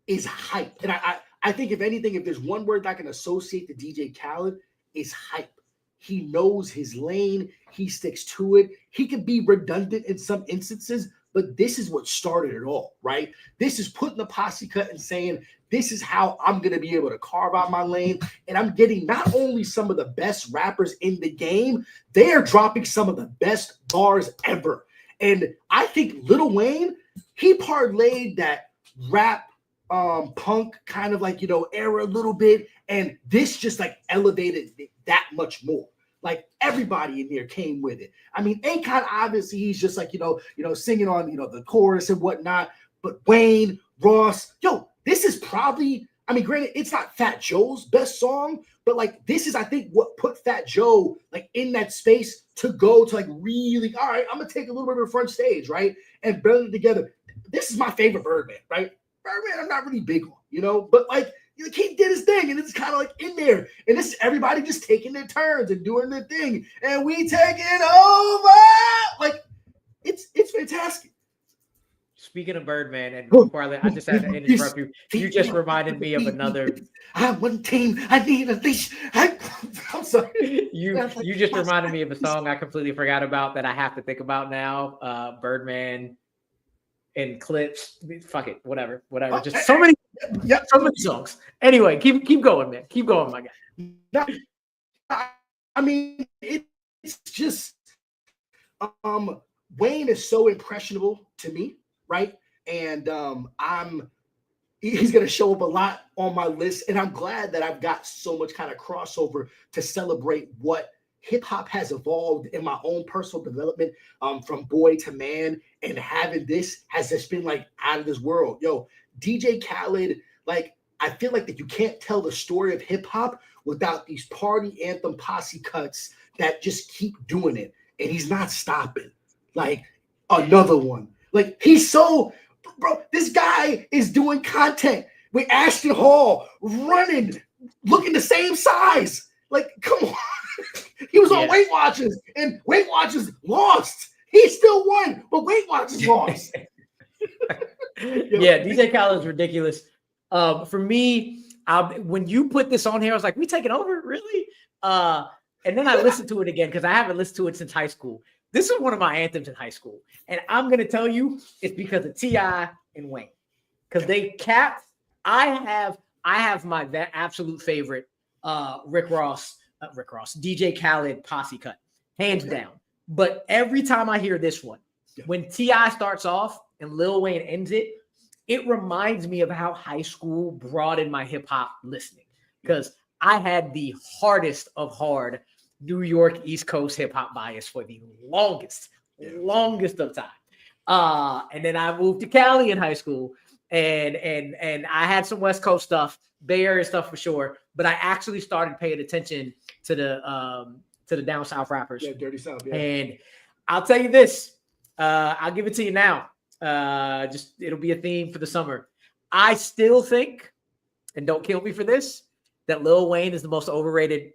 is hype, and I think if anything, if there's one word that I can associate to DJ Khaled, is hype. He knows his lane. He sticks to it. He can be redundant in some instances, but this is what started it all, right? This is putting the Posse Cut and saying, this is how I'm going to be able to carve out my lane. And I'm getting not only some of the best rappers in the game, they are dropping some of the best bars ever. And I think Lil Wayne, he parlayed that rap punk kind of like, era a little bit. And this just like elevated it that much more. Like everybody in here came with it. I mean, Akon, obviously, he's just like, singing on, the chorus and whatnot. But Wayne, Ross, this is probably, I mean, granted, it's not Fat Joe's best song, but like, this is, I think, what put Fat Joe like in that space to go to like really, all right, I'm going to take a little bit of the front stage, right? And build it together. This is my favorite Birdman, right? Birdman, I'm not really big on, but like, he did his thing, and it's kind of like in there. And this is everybody just taking their turns and doing their thing. And we taking over. Like, it's fantastic. Speaking of Birdman, and before I just had to interrupt you, you just reminded me of another. I'm one team. I need a leash. I'm sorry. You just reminded me of a song I completely forgot about that I have to think about now. Birdman and clips. Fuck it. Whatever. Just so many. Yeah, so many songs. Anyway, keep going, man. Keep going, my guy. I mean, it's just Wayne is so impressionable to me, right? And he's gonna show up a lot on my list, and I'm glad that I've got so much kind of crossover to celebrate what hip hop has evolved in my own personal development, from boy to man, and having this has just been like out of this world. Yo, DJ Khaled, like, I feel like that you can't tell the story of hip hop without these party anthem posse cuts that just keep doing it. And he's not stopping. Like, another one. Like, he's so, bro, this guy is doing content with Ashton Hall, running, looking the same size. Like, come on. He was on Weight Watchers, and Weight Watchers lost. He still won, but Weight Watchers lost. Yeah, DJ Khaled is ridiculous. For me, when you put this on here, I was like, we taking over? Really? And then I listened to it again because I haven't listened to it since high school. This is one of my anthems in high school. And I'm going to tell you, it's because of T.I. and Wayne. Because they capped, I have my absolute favorite DJ Khaled posse cut, hands down. But every time I hear this one, when T.I. starts off and Lil Wayne ends it, it reminds me of how high school broadened my hip hop listening, because I had the hardest of hard New York East Coast hip hop bias for the longest of time. And then I moved to Cali in high school, and I had some West Coast stuff, Bay Area stuff for sure, but I actually started paying attention to the down south rappers. Yeah, Dirty South. Yeah. And I'll tell you this, I'll give it to you now. Just it'll be a theme for the summer. I still think, and don't kill me for this, that Lil Wayne is the most overrated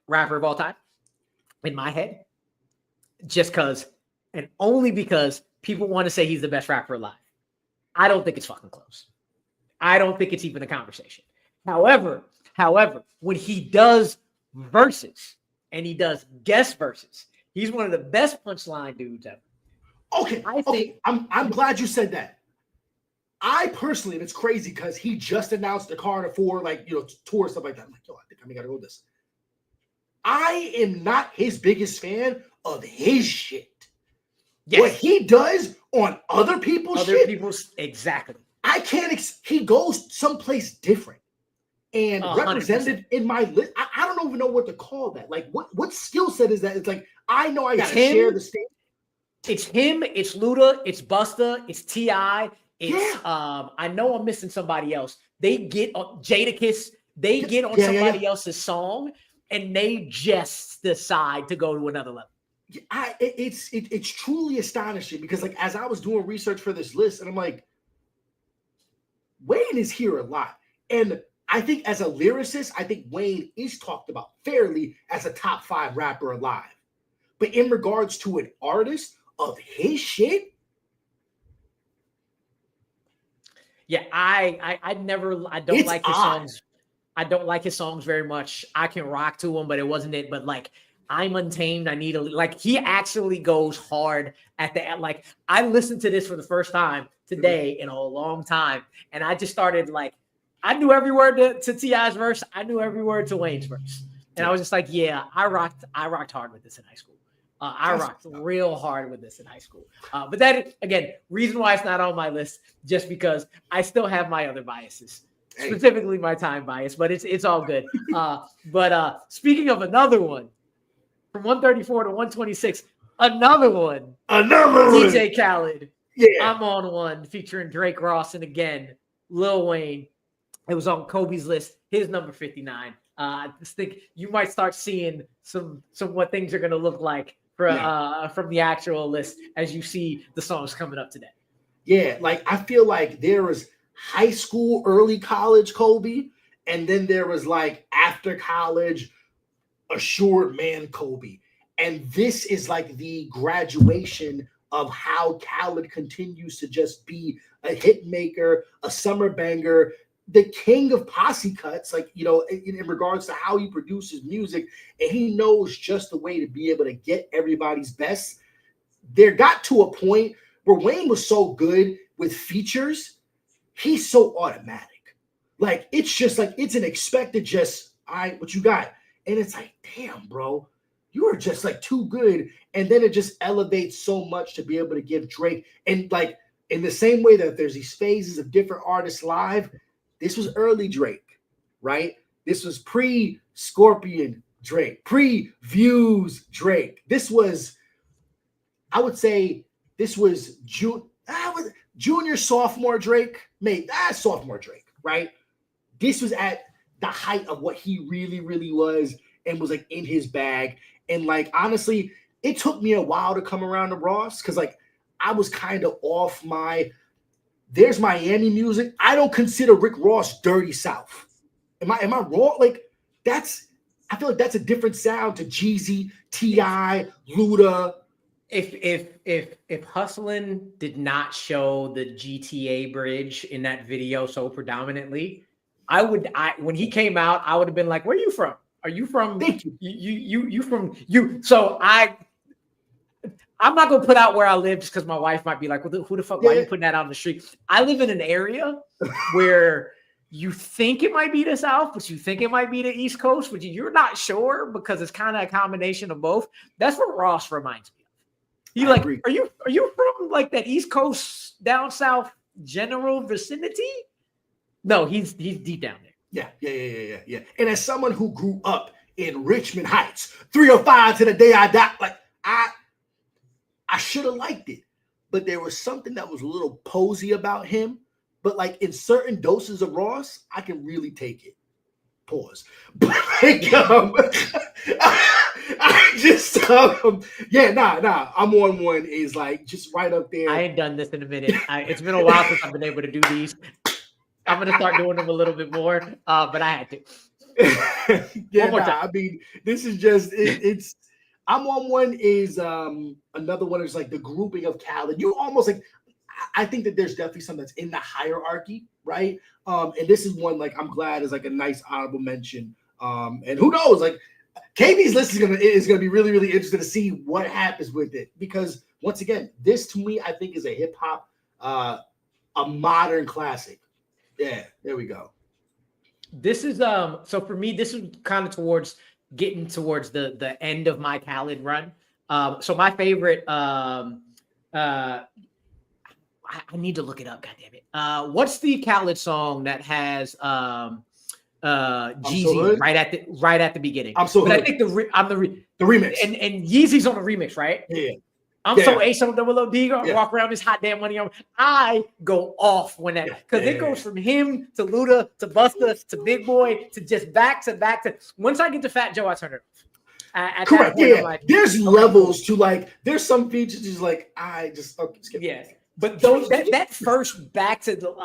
rapper of all time in my head. Just because, and only because people want to say he's the best rapper alive. I don't think it's fucking close. I don't think it's even a conversation. However, when he does verses and he does guest verses, he's one of the best punchline dudes ever. Okay, I'm glad you said that. I personally, and it's crazy because he just announced the Carter 4, tour, stuff like that. I'm like, yo, I think I gotta go with this. I am not his biggest fan of his shit. Yes. What he does on other people's shit, exactly. I can't. He goes someplace different and 100%. Represented in my list. I don't even know what to call that. Like, what skill set is that? It's like I know I gotta share the stage. It's him, it's Luda, it's Busta, it's T.I., it's I know I'm missing somebody else. They get Jadakiss, they get on somebody else's song and they just decide to go to another level. It's truly astonishing because like as I was doing research for this list, and I'm like, Wayne is here a lot. And I think as a lyricist, I think Wayne is talked about fairly as a top 5 rapper alive. But in regards to an artist of his shit, I don't like his songs. I don't like his songs very much. I can rock to them, but it wasn't it. But like, I'm Untamed. I need he actually goes hard at the end. Like, I listened to this for the first time today in a long time, and I just started I knew every word to T.I.'s verse. I knew every word to Wayne's verse, and I was just like, yeah, I rocked hard with this in high school. I rocked real hard with this in high school. But that, again, reason why it's not on my list, just because I still have my other biases, specifically my time bias, but it's all good. But speaking of another one, from 134 to 126, another one. DJ Khaled. Yeah. I'm on one, featuring Drake Ross and again, Lil Wayne. It was on Kobe's list, his number 59. I just think you might start seeing some what things are going to look like from the actual list as you see the songs coming up today. Yeah, I feel like there was high school, early college Kolby, and then there was after college, assured man Kolby. And this is the graduation of how Khaled continues to just be a hit maker, a summer banger, the king of posse cuts, in regards to how he produces music, and he knows just the way to be able to get everybody's best. There got to a point where Wayne was so good with features, he's so automatic. It's just it's an expected all right, what you got? And it's damn, bro, you are just too good. And then it just elevates so much to be able to give Drake. And in the same way that there's these phases of different artists live, this was early Drake, right? This was pre-Scorpion Drake, pre-Views Drake. This was, I would say, this was junior, sophomore Drake, sophomore Drake, right? This was at the height of what he really, really was and was in his bag. And honestly, it took me a while to come around to Ross because I was kind of off there's Miami music. I don't consider Rick Ross Dirty South. Am I wrong? I feel that's a different sound to Jeezy, T.I., Luda. If Hustlin' did not show the GTA bridge in that video so predominantly, when he came out, I would have been like, "Where are you from? Are you from? Thank you. You from you?" So I'm not gonna put out where I live just because my wife might be like, well, "Who the fuck? Why are you putting that out on the street?" I live in an area where you think it might be the South, but you think it might be the East Coast, but you're not sure because it's kind of a combination of both. That's what Ross reminds me of. Agree. Are you from that East Coast down south? general vicinity. No, he's deep down there. Yeah. And as someone who grew up in Richmond Heights, 305 to the day I die, like I should have liked it, but there was something that was a little posy about him. But like in certain doses of Ross, I can really take it. Pause. But like, I just I'm on one is like just right up there. I ain't done this in a minute. It's been a while since I've been able to do these. I'm gonna start doing them a little bit more, but I had to. I mean, this is just it's. I'm on one is another one is like the grouping of Khaled. You almost like. I think that there's definitely something that's in the hierarchy, right? And this is one like I'm glad is like a nice honorable mention. And who knows, like KB's list is gonna be really, really interesting to see what happens with it, because once again, this to me I think is a hip hop, a modern classic. Yeah, there we go. This is so for me, this is kind of towards getting towards the end of my Khaled run. So my favorite I need to look it up. God damn it! What's the Khaled song that has Jeezy so right at the beginning? I'm so. But hood. I think the remix and Yeezy's on the remix, right? Yeah. I'm so A-O-D, walk around this hot damn money on. I go off when that because it goes from him to Luda to Busta to Big Boy to just back to once I get to Fat Joe, I turn it off. Correct. Yeah. Like, there's levels to like. There's some features just like I just skip. Yeah. But those that first back to the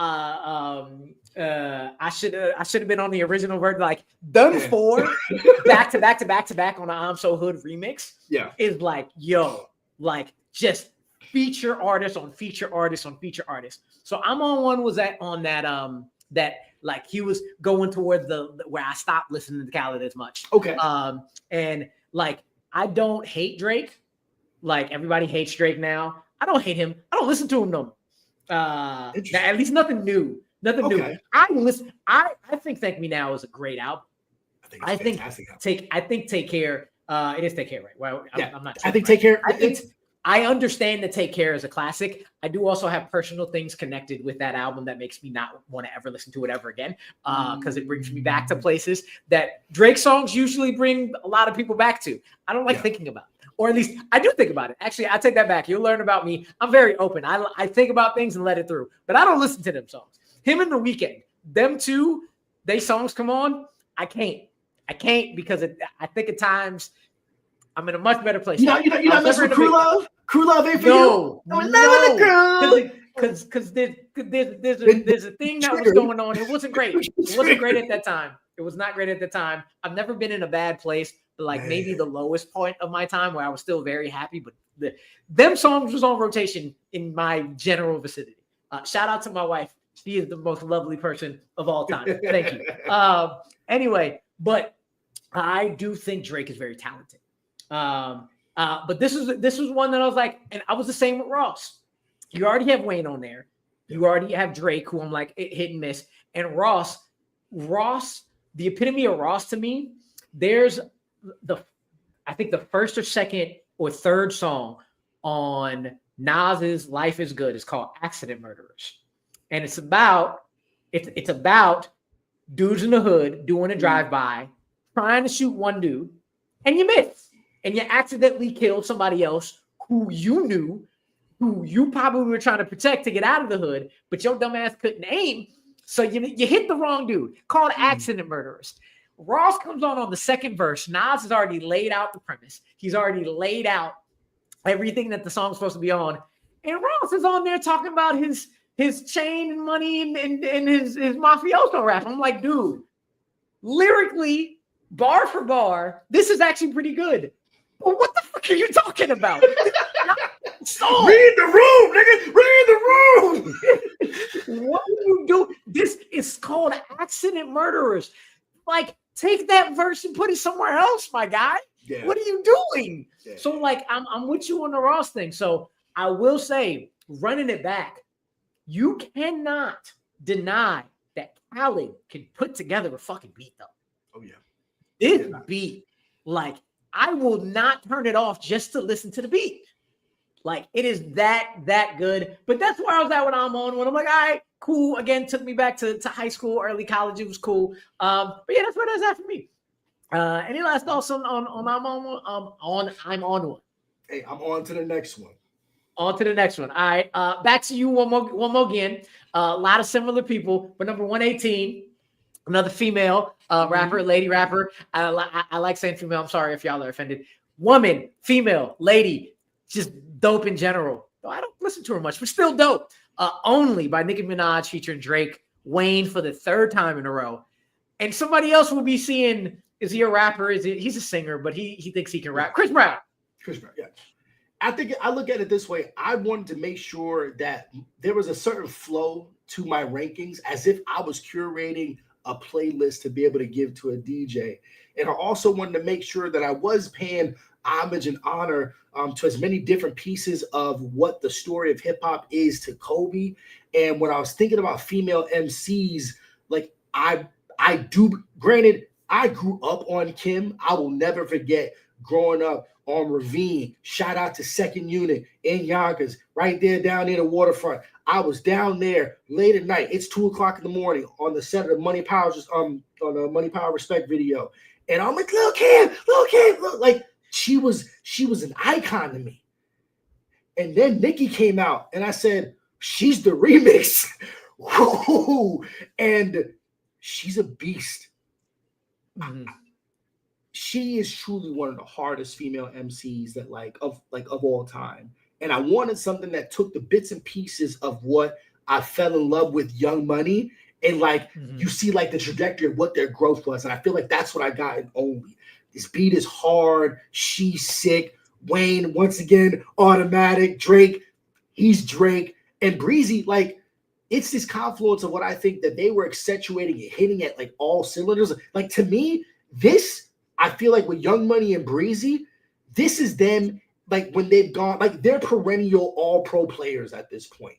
I should have been on the original version, like done for back to back on the I'm So Hood remix. Yeah, is like like just feature artist on feature artist on feature artist. So I'm on one was that like he was going toward the where I stopped listening to Khaled as much. Okay. And like I don't hate Drake. Like everybody hates Drake now. I don't hate him. I don't listen to him no more. At least nothing new. Nothing new. I think Thank Me Now is a great album. I think Take Care. It is Take Care, right? Well, I'm not sure. I think Take Care. I understand that Take Care is a classic. I do also have personal things connected with that album that makes me not want to ever listen to it ever again, because it brings me back to places that Drake songs usually bring a lot of people back to. I don't like thinking about it, or at least I do think about it. Actually, I take that back. You'll learn about me. I'm very open. I think about things and let it through, but I don't listen to them songs. Him and The Weeknd, them two, they songs come on. I can't because I think at times I'm in a much better place. You're not messing with Crew Love? Crew Love ain't for you? No. Because there's a thing that was going on. It wasn't great. It wasn't great at that time. It was not great at the time. I've never been in a bad place, but like maybe the lowest point of my time where I was still very happy. But them songs was on rotation in my general vicinity. Shout out to my wife. She is the most lovely person of all time. Thank you. Anyway, but I do think Drake is very talented. But this was one that I was like, and I was the same with Ross. You already have Wayne on there. You already have Drake, who I'm like hit and miss. And Ross, the epitome of Ross to me, there's I think the first or second or third song on Nas's Life is Good is called Accident Murderers. And it's about dudes in the hood doing a drive-by, trying to shoot one dude, and you miss. And you accidentally killed somebody else who you knew, who you probably were trying to protect to get out of the hood, but your dumb ass couldn't aim. So you hit the wrong dude. Called Accident Murderers. Ross comes on the second verse. Nas has already laid out the premise. He's already laid out everything that the song's supposed to be on. And Ross is on there talking about his chain and money and his mafioso rap. I'm like, dude, lyrically, bar for bar, this is actually pretty good. Well, what the fuck are you talking about? Read the room, nigga. Read the room. What do you do? This is called Accident Murderers. Like, take that verse and put it somewhere else, my guy. Yeah. What are you doing? Yeah. So, like, I'm with you on the Ross thing. So I will say, running it back, you cannot deny that Khaled can put together a fucking beat, though. Oh, yeah. This beat, like, I will not turn it off just to listen to the beat. Like it is that good. But that's where I was at when I'm on. When I'm like, all right, cool. Again, took me back to high school, early college. It was cool. But yeah, that's where that's at for me. Any last thoughts on I'm on one? Hey, I'm on to the next one. On to the next one. All right. Back to you one more again. A lot of similar people, but number 118, another female rapper, lady rapper. I like saying female. I'm sorry if y'all are offended. Woman, female, lady, just dope in general. I don't listen to her much, but still dope. Only by Nicki Minaj featuring Drake, Wayne for the third time in a row. And somebody else will be seeing, is he a rapper? He's a singer, but he thinks he can rap. Chris Brown. Yeah. I think I look at it this way. I wanted to make sure that there was a certain flow to my rankings, as if I was curating a playlist to be able to give to a DJ. And I also wanted to make sure that I was paying homage and honor to as many different pieces of what the story of hip hop is to Kolby. And when I was thinking about female MCs, like I do, granted, I grew up on Kim. I will never forget growing up on Ravine. Shout out to Second Unit in Yonkers, right there down near the waterfront. I was down there late at night. It's 2:00 in the morning on the set of the Money Power, on the Money Power Respect video. And I'm like, look, look, like she was an icon to me. And then Nicki came out and I said, she's the remix. And she's a beast. Mm-hmm. She is truly one of the hardest female MCs that of all time. And I wanted something that took the bits and pieces of what I fell in love with Young Money and you see the trajectory of what their growth was. And I feel like that's what I got in Only. This beat is hard. She's sick. Wayne, once again, automatic. Drake, he's Drake. And Breezy, it's this confluence of what I think that they were accentuating and hitting at all cylinders. To me, this, I feel like with Young Money and Breezy, this is them when they've gone, they're perennial all-pro players at this point.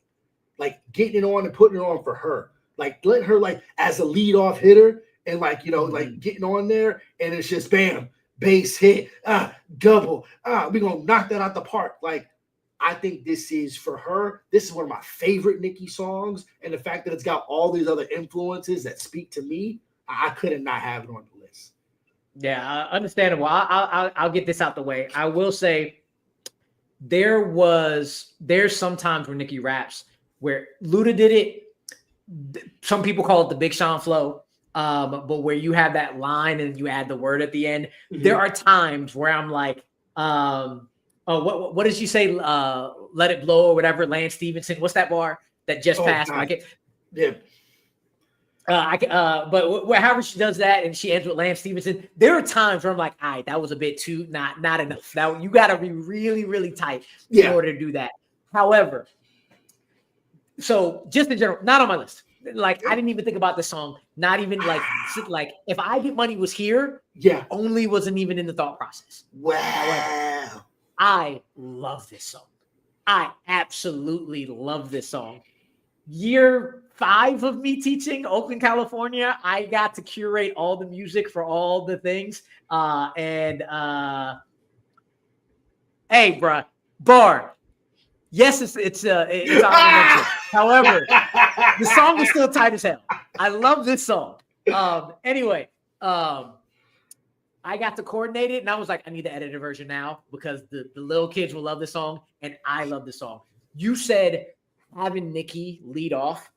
Getting it on and putting it on for her. Let her as a lead-off hitter and getting on there and it's just bam, bass hit, double, we're gonna knock that out the park. I think this is for her. This is one of my favorite Nicki songs, and the fact that it's got all these other influences that speak to me, I couldn't not have it on the list. Yeah, understandable. I'll get this out the way. I will say there's some times where Nicki raps where Luda did it. Some people call it the Big Sean flow, but where you have that line and you add the word at the end. Mm-hmm. There are times where I'm like, what did you say? Let It Blow or whatever. Lance Stevenson. What's that bar that just passed? Yeah. But however she does that and she ends with Lance Stevenson, there are times where I'm like, all right, that was a bit too not enough. That you got to be really, really tight in order to do that. However, so just in general, not on my list. I didn't even think about this song. Not even if I Get Money was here, Only wasn't even in the thought process. Wow. However, I love this song. I absolutely love this song. Year 5 of me teaching Oakland, California, I got to curate all the music for all the things. Hey, bruh, bar. Yes, it's honorable. However, the song is still tight as hell. I love this song. Anyway, I got to coordinate it, and I was like, I need the edited version now because the little kids will love this song, and I love this song. You said having Nicki lead off,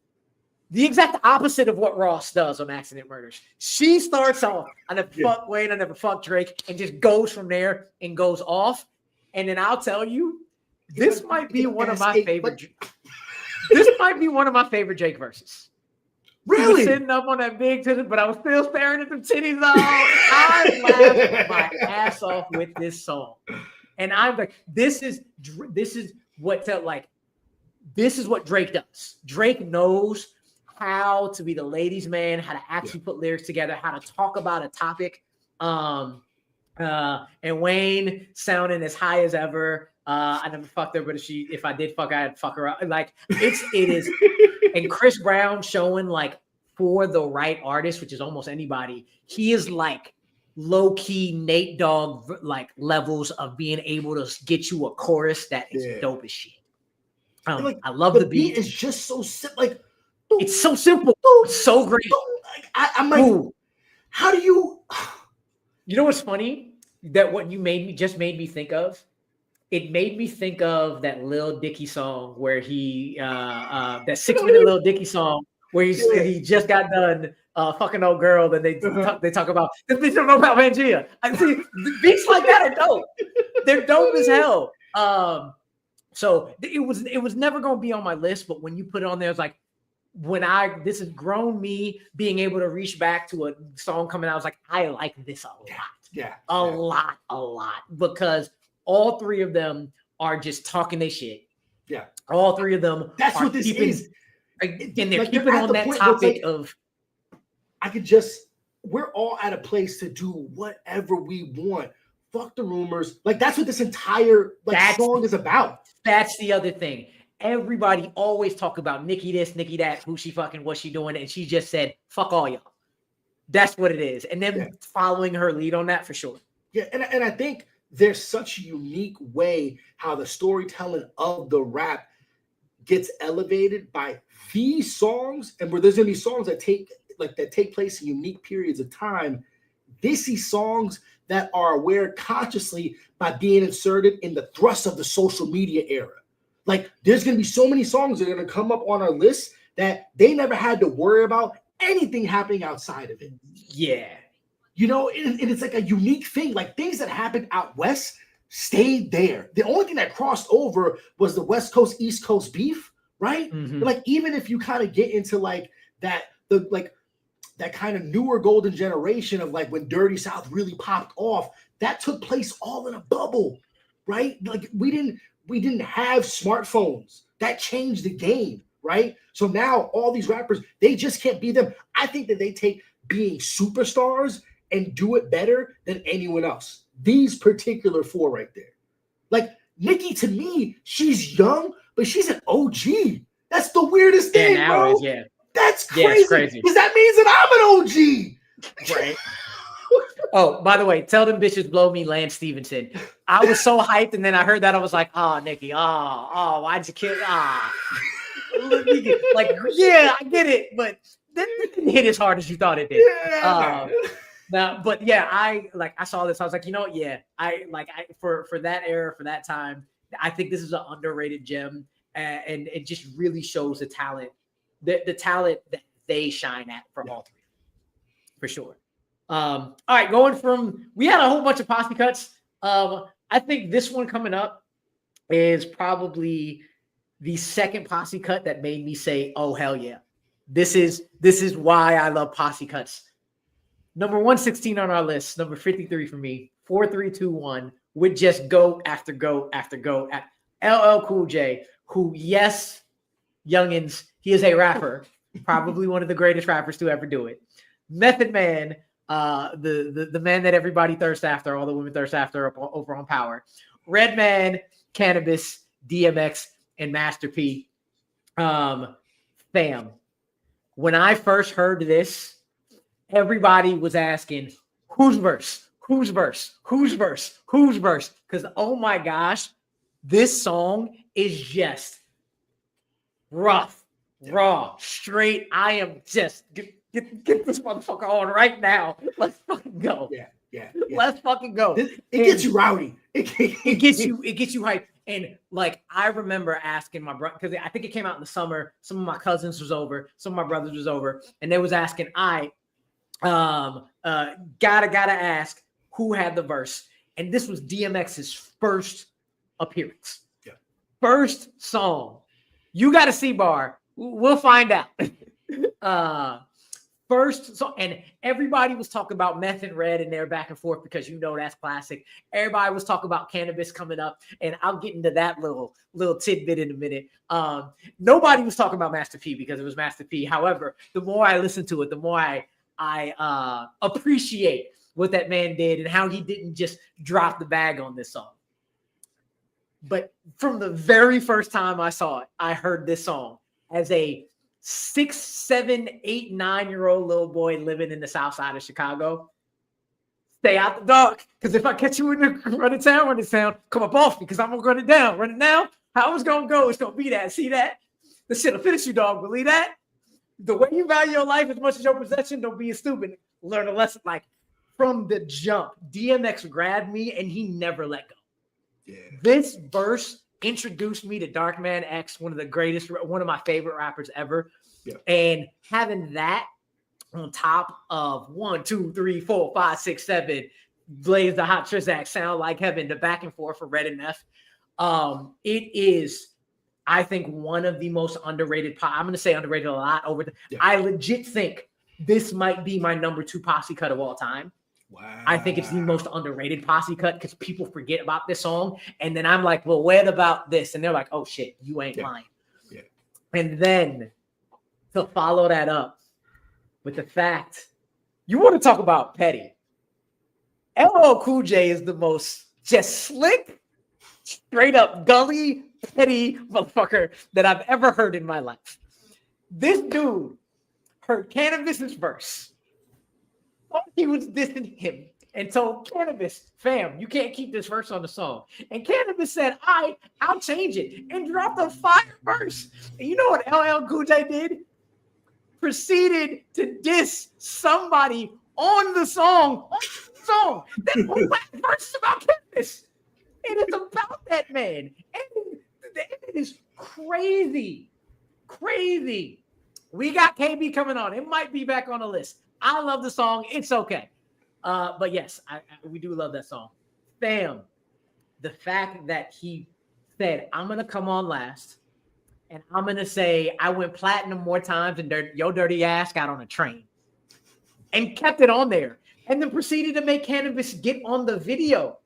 the exact opposite of what Ross does on Accident Murders. She starts off, I never fuck Wayne, I never fuck Drake, and just goes from there and goes off. And then I'll tell you, this might be one of my favorite. This might be one of my favorite Drake verses. Really? He was sitting up on that big titty, but I was still staring at the titties. I laughed my ass off with this song, and I'm like, this is what Drake does. Drake knows how to be the ladies' man, how to actually put lyrics together, how to talk about a topic. And Wayne sounding as high as ever. I never fucked her, but if I did fuck, I'd fuck her up. It is. And Chris Brown showing for the right artist, which is almost anybody, he is low-key Nate Dogg like levels of being able to get you a chorus that is dope as shit. Like, I love the beat. Is just so simple. Like, it's so simple. It's so great. Like, I'm like, how do you? You know what's funny? That what you made me think of. It made me think of that Lil Dicky song where he that 6-minute Lil Dicky song where he just got done fucking old girl. Then they talk about this bitch don't know about Pangea. I see beats like that are dope. They're dope as hell. So it was never gonna be on my list, but when you put it on there, it's like this has grown me being able to reach back to a song coming out. I was like, I like this a lot. A lot because all three of them are just talking their shit. Yeah. All three of them. That's what this is. And they're keeping on that topic of. We're all at a place to do whatever we want. Fuck the rumors. Like, that's what this entire song is about. That's the other thing. Everybody always talk about Nikki this, Nikki that, who she fucking, what she doing. And she just said, fuck all y'all. That's what it is. And then following her lead on that for sure. Yeah. And I think there's such a unique way how the storytelling of the rap gets elevated by these songs, and where there's gonna be songs that take place in unique periods of time. This is songs that are aware consciously by being inserted in the thrust of the social media era. Like, there's gonna be so many songs that are gonna come up on our list that they never had to worry about anything happening outside of it. Yeah. You know, and it's like a unique thing. Like, things that happened out west stayed there. The only thing that crossed over was the West Coast, East Coast beef, right? Mm-hmm. But like, even if you kind of get into like that kind of newer golden generation of like when Dirty South really popped off, that took place all in a bubble, right? Like, we didn't have smartphones. That changed the game, right? So now all these rappers, they just can't be them. I think that they take being superstars and do it better than anyone else. These particular four right there. Like, Nikki, to me, she's young, but she's an OG. That's the weirdest thing, bro. That's crazy. Yeah, it's crazy. Because that means that I'm an OG. Right. Oh, by the way, tell them bitches blow me Lance Stevenson. I was so hyped, and then I heard that I was like, oh, Nikki, why'd you kill? Like, yeah, I get it, but that didn't hit as hard as you thought it did. I saw this. I was like, you know what? Yeah, for that era, for that time, I think this is an underrated gem, and it just really shows the talent, the talent that they shine at from all three, for sure. All right, we had a whole bunch of posse cuts. I think this one coming up is probably the second posse cut that made me say, oh, hell yeah. This is why I love posse cuts. Number 116 on our list, number 53 for me, 4, 3, 2, 1, with just go after go after go at LL Cool J, who, yes, youngins, he is a rapper, probably one of the greatest rappers to ever do it. Method Man, the man that everybody thirsts after, all the women thirst after over on Power. Redman, Cannabis, DMX, and Master P. Fam, when I first heard this, everybody was asking, whose verse? Whose verse? Whose verse? Whose verse? Because, oh my gosh, this song is just rough, raw, straight. I am just get this motherfucker on right now. Let's fucking go. Yeah. Let's fucking go. It gets you rowdy. It gets you hyped. And like, I remember asking my brother, because I think it came out in the summer. Some of my cousins was over, some of my brothers was over, and they was asking, gotta ask who had the verse. And this was DMX's first appearance. Yeah. First song. You got a C-bar. We'll find out. First song, and everybody was talking about Meth and Red and they're back and forth because you know that's classic. Everybody was talking about Cannabis coming up, and I'll get into that little tidbit in a minute. Nobody was talking about Master P because it was Master P. However, the more I listen to it, the more I appreciate what that man did and how he didn't just drop the bag on this song. But from the very first time I saw it, I heard this song as a 6, 7, 8, 9-year-old little boy living in the South Side of Chicago. Stay out the dark, because if I catch you in the run of town, come up off me, because I'm gonna run it down. Run it down. How it's gonna go? It's gonna be that. See that? The shit'll finish you, dog. Believe that? The way you value your life as much as your possession, don't be stupid. Learn a lesson. Like from the jump, DMX grabbed me and he never let go. Yeah. This verse introduced me to Darkman X, one of my favorite rappers ever. Yeah. And having that on top of 1, 2, 3, 4, 5, 6, 7, Blaze the Hot Trizak, Sound Like Heaven, the back and forth for Red and F. It is, I think, one of the most underrated. I'm going to say underrated a lot over. I legit think this might be my number 2 posse cut of all time. Wow. I think it's the most underrated posse cut because people forget about this song. And then I'm like, well, what about this? And they're like, oh, shit, you ain't lying. Yeah. And then to follow that up with the fact, you want to talk about petty. LL Cool J is the most just slick, straight up gully, petty motherfucker that I've ever heard in my life. This dude heard Cannabis's verse. Thought he was dissing him and told Cannabis, fam, you can't keep this verse on the song. And Cannabis said, I'll change it, and dropped a fire verse. And you know what LL Cool J did? Proceeded to diss somebody on the song. That whole verse is about Cannabis. It is about that man. And it is crazy. Crazy. We got KB coming on. It might be back on the list. I love the song. It's okay. But yes, we do love that song. Fam, the fact that he said, I'm going to come on last and I'm going to say I went platinum more times than your dirty ass got on a train and kept it on there and then proceeded to make Cannabis get on the video.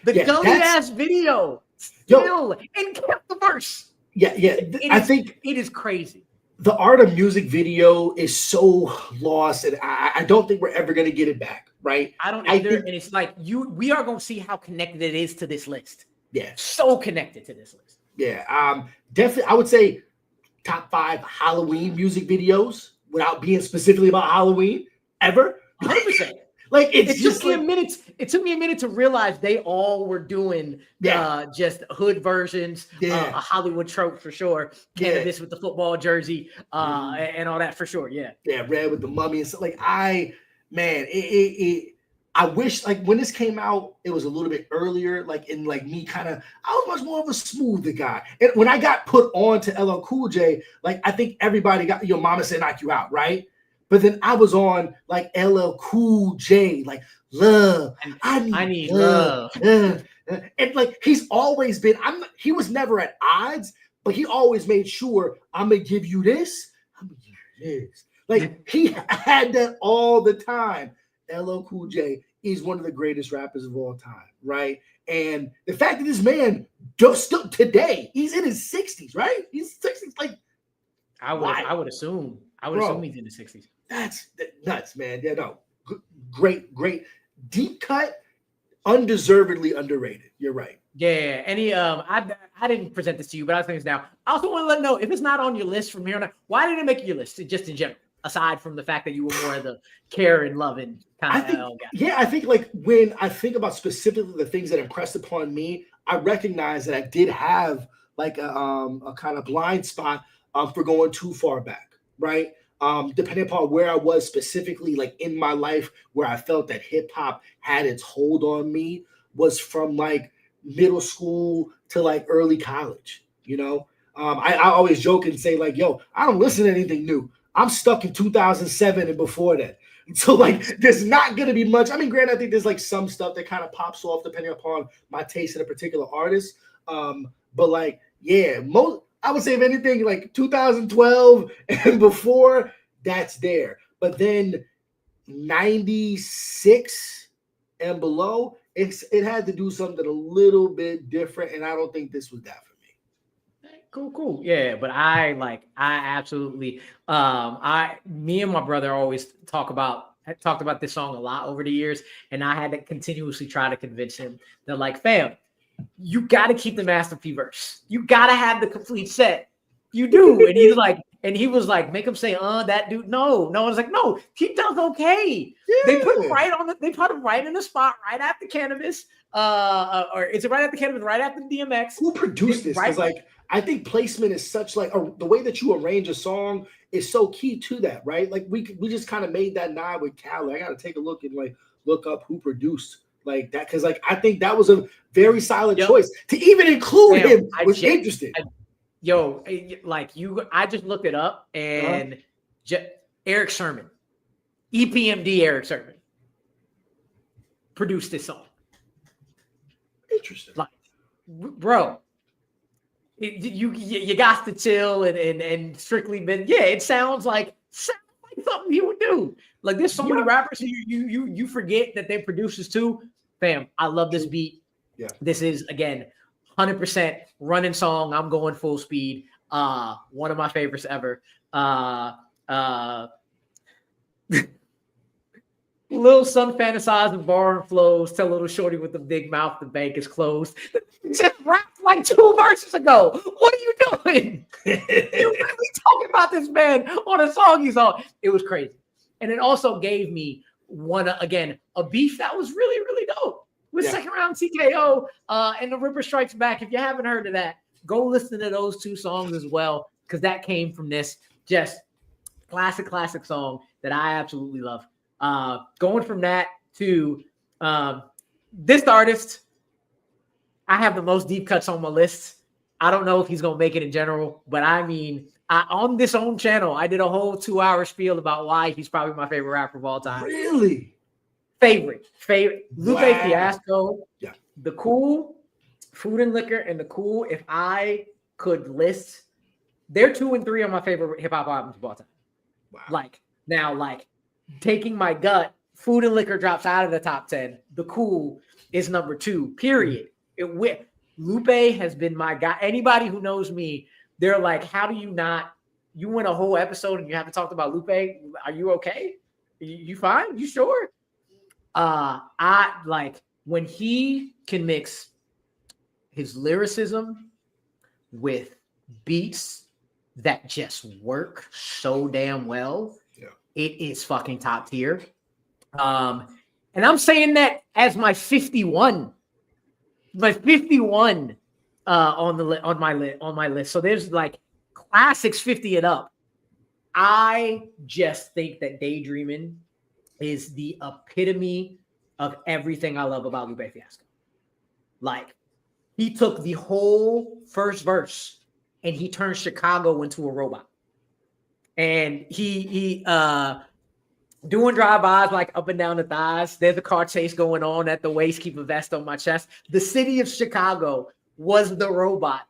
The gully ass video still and kept the verse. I think it is crazy. The art of music video is so lost, and I don't think we're ever going to get it back, right? I don't either. And it's like we are going to see how connected it is to this list. Yeah. So connected to this list. Yeah. Definitely, I would say top 5 Halloween music videos without being specifically about Halloween ever. 100%. Like it took me a minute to realize they all were doing just hood versions, a Hollywood trope for sure. Cannabis with the football jersey, and all that for sure. Yeah, Red with the mummy and stuff. Like I wish like when this came out, it was a little bit earlier. Like in like me kind of, I was much more of a smoother guy. And when I got put on to LL Cool J, like I think everybody got your mama said knock you out, right? But then I was on like LL Cool J, like love. I need love. And like he's always been. He was never at odds, but he always made sure I'm gonna give you this. I'm gonna give you this. Like he had that all the time. LL Cool J is one of the greatest rappers of all time, right? And the fact that this man still today, he's in his 60s, right? He's 60s. Like I would assume he's in the 60s. That's nuts, man. Yeah, no. Great. Deep cut, undeservedly underrated. You're right. Yeah. Any I didn't present this to you, but I was thinking now. I also want to let know if it's not on your list from here on out, why didn't it make your list? Just in general, aside from the fact that you were more of the care and loving kind of guy. Yeah, I think like when I think about specifically the things that impressed upon me, I recognize that I did have like a kind of blind spot for going too far back, right? Depending upon where I was specifically, like in my life, where I felt that hip hop had its hold on me was from like middle school to like early college. You know, I always joke and say like, yo, I don't listen to anything new. I'm stuck in 2007 and before that. So like, there's not going to be much. I mean, granted, I think there's like some stuff that kind of pops off depending upon my taste in a particular artist. But like, yeah, I would say if anything, like 2012 and before, that's there. But then 96 and below, it had to do something a little bit different, and I don't think this was that for me. Cool. Yeah, but I absolutely, me and my brother always talked about this song a lot over the years, and I had to continuously try to convince him that like, fam, you got to keep the Master P verse. You got to have the complete set. You do. And he's like, And he was like, make him say, that dude. No. I was like, no, he does okay. Yeah. They put him right in the spot, right after Cannabis. Or is it right after Cannabis, right after DMX? Who produced this? Because like I think placement is such like the way that you arrange a song is so key to that, right? Like we just kind of made that nod with Khaled. I got to take a look and like look up who produced like that, because like I think that was a very solid choice to even include him. Was interesting. I just looked it up and Eric Sermon, EPMD Eric Sermon, produced this song. Interesting. Like, bro, you got to chill and strictly been. Yeah, it sounds like something he would do. Like there's so many rappers you forget that they're producers too. Fam, I love this beat. Yeah, this is again 100% running song. I'm going full speed. One of my favorites ever. Little son fantasizing, borrowing flows. Tell little shorty with the big mouth the bank is closed. Just rapped like 2 verses ago. What are you doing? You're really talking about this man on a song he's on. It was crazy. And it also gave me a beef that was really, really dope with Second Round TKO and The Ripper Strikes Back. If you haven't heard of that, go listen to those 2 songs as well, because that came from this just classic song that I absolutely love. Going from that to this artist, I have the most deep cuts on my list. I don't know if he's going to make it in general, but I mean, on this own channel, I did a whole 2-hour spiel about why he's probably my favorite rapper of all time. Really? Favorite. Lupe Fiasco. Yeah. The Cool, Food and Liquor, and The Cool. If I could list, they're 2 and 3 on my favorite hip hop albums of all time. Wow. Taking my gut, Food and Liquor drops out of the top 10. The Cool is number 2, period. Lupe has been my guy. Anybody who knows me, they're like, how do you not, you went a whole episode and you haven't talked about Lupe? Are you okay? You fine? You sure? I like when he can mix his lyricism with beats that just work so damn well. It is fucking top tier. And I'm saying that as my 51. My 51 on my list. So there's like classics 50 and up. I just think that Daydreaming is the epitome of everything I love about Lupe Fiasco. Like, he took the whole first verse and he turned Chicago into a robot. And he doing drive-bys like up and down the thighs. There's a car chase going on at the waist, keep a vest on my chest. The city of Chicago was the robot.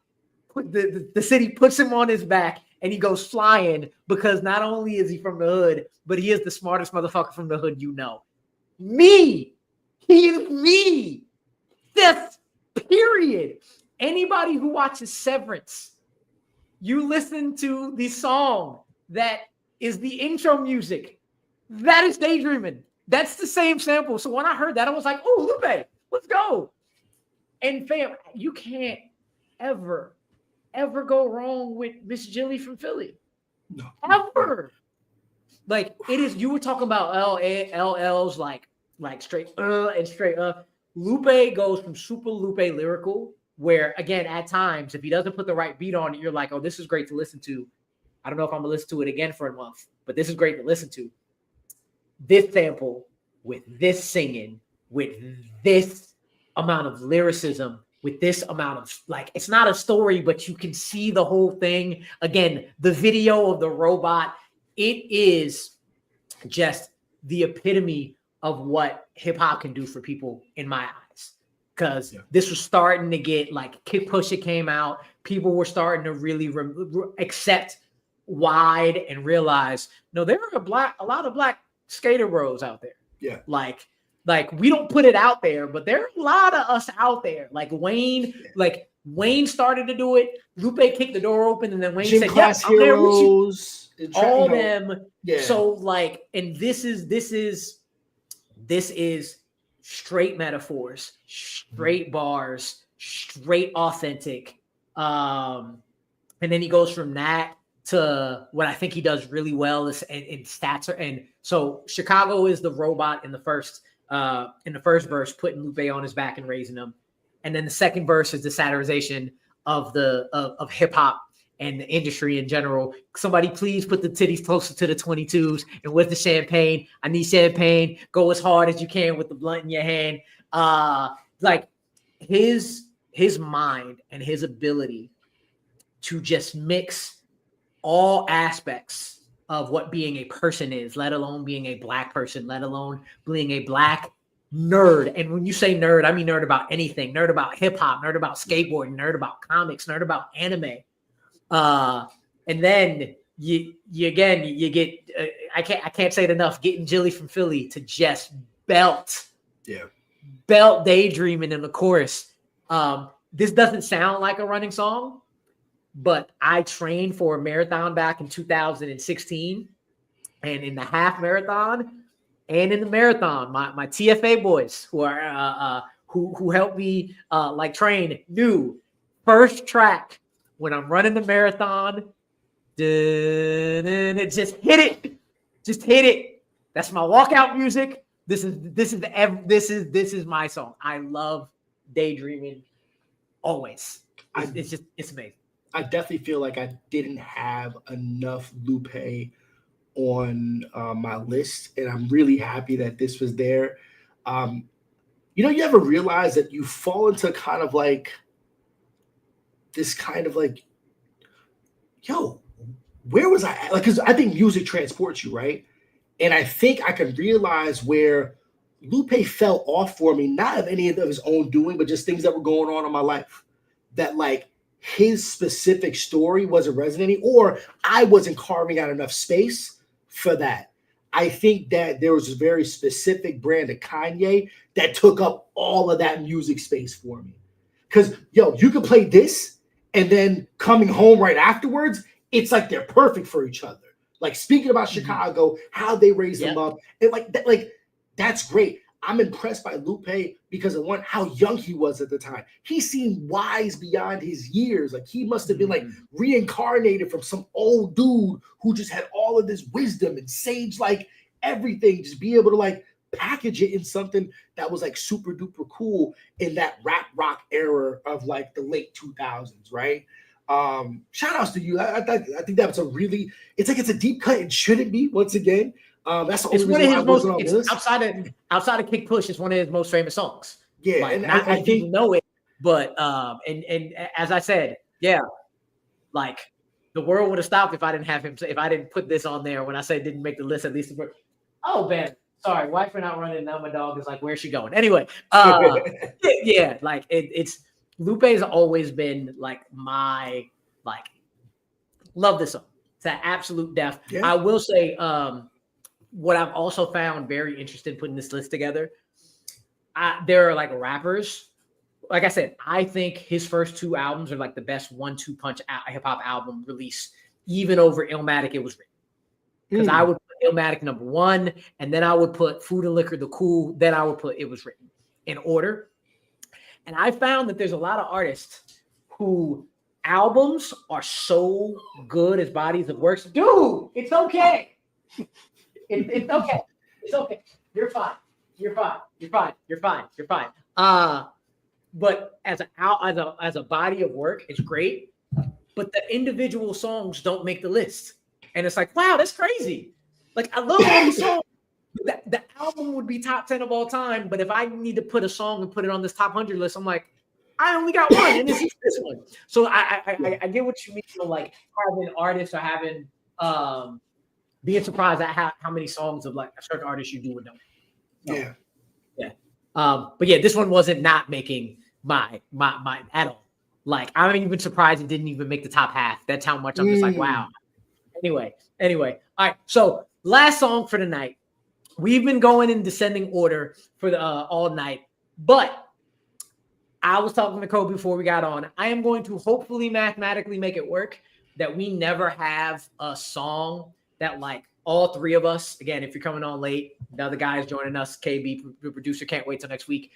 The city puts him on his back and he goes flying, because not only is he from the hood, but he is the smartest motherfucker from the hood, you know. Me. He is me. That's period. Anybody who watches Severance, you listen to the song that is the intro music. That is Daydreaming. That's the same sample. So when I heard that, I was like, oh, Lupe, let's go. And fam, you can't ever go wrong with Miss Jilly from Philly. No. Ever. Like, it is, you were talking about LLs like straight and straight up. Lupe goes from super Lupe lyrical, where again, at times, if he doesn't put the right beat on it, you're like, oh, this is great to listen to. I don't know if I'm gonna listen to it again for a month, but this is great to listen to. This sample with this singing, with this amount of lyricism, with this amount of, like, it's not a story, but you can see the whole thing. Again, the video of the robot, it is just the epitome of what hip hop can do for people in my eyes. Because this was starting to get, like, Kid Pusha came out, people were starting to really accept wide and realize, no, there are a lot of black skater bros out there. Yeah. Like we don't put it out there, but there are a lot of us out there. Like Wayne started to do it. Lupe kicked the door open, and then Wayne said, "Yeah, I'm there with you." All them. Yeah. So like, and this is straight metaphors, straight bars, straight authentic. And then he goes from that to what I think he does really well is in stats. And so Chicago is the robot in the first verse, putting Lupe on his back and raising him. And then the second verse is the satirization of hip hop and the industry in general. Somebody please put the titties closer to the 22s, and with the champagne, I need champagne. Go as hard as you can with the blunt in your hand. Like his mind and his ability to just mix all aspects of what being a person is, let alone being a Black person, let alone being a Black nerd. And when you say nerd, I mean nerd about anything, nerd about hip hop, nerd about skateboarding, nerd about comics, nerd about anime. And then you get I can't say it enough, getting Jilly from Philly to just belt Daydreaming in the chorus. This doesn't sound like a running song, but I trained for a marathon back in 2016, and in the half marathon and in the marathon, my TFA boys who are who helped me like train knew first track when I'm running the marathon, just hit it. That's my walkout music. This is my song. I love Daydreaming always. It's amazing. I definitely feel like I didn't have enough Lupe on my list, and I'm really happy that this was there. You ever realize that you fall into kind of like this kind of like, yo, where was I at? Like, because I think music transports you, right? And I think I could realize where Lupe fell off for me, not of any of his own doing, but just things that were going on in my life that like his specific story wasn't resonating, or I wasn't carving out enough space for that. I think that there was a very specific brand of Kanye that took up all of that music space for me. Because, you could play this and then coming home right afterwards, it's like they're perfect for each other. Like speaking about Chicago, how they raised him up, and that's great. I'm impressed by Lupe because of how young he was at the time. He seemed wise beyond his years. Like he must have been like reincarnated from some old dude who just had all of this wisdom and sage, like everything, just be able to like package it in something that was like super duper cool in that rap rock era of like the late 2000s, right? Shout outs to you. I think that was it's a deep cut. It shouldn't be, once again. That's the only reason why I wasn't on this. Outside of Kick Push, it's one of his most famous songs. Yeah, like, and not many people know it, but and as I said, like the world would have stopped if I didn't have him. If I didn't put this on there when I said didn't make the list, at least. Oh man, sorry, wife for not running. Now my dog is like, where's she going? Anyway, like it's Lupe's always been like my love this song. It's an absolute death. Yeah. I will say, what I've also found very interesting putting this list together, there are like rappers. Like I said, I think his first two albums are like the best 1-2 punch hip hop album release, even over Illmatic. It was written because I would put Illmatic number 1, and then I would put Food and Liquor the Cool. Then I would put It Was Written in order. And I found that there's a lot of artists who albums are so good as bodies of works. Dude, it's okay. It's okay. It's okay. You're fine. But as a body of work, it's great. But the individual songs don't make the list. And it's like, wow, that's crazy. Like I love all these songs. The album would be top 10 of all time. But if I need to put a song and put it on this top 100 list, I'm like, I only got one, and this is this one. So I get what you mean. Like having artists or having being surprised at how many songs of like a certain artist you do with them. So, yeah. But yeah, this one wasn't not making my at all. Like I'm even surprised it didn't even make the top half. That's how much I'm just like, wow. Anyway. All right. So last song for the night. We've been going in descending order for the all night, but I was talking to Kolby before we got on. I am going to hopefully mathematically make it work that we never have a song that like all three of us, again, if you're coming on late, the other guys joining us, KB, the producer, can't wait till next week,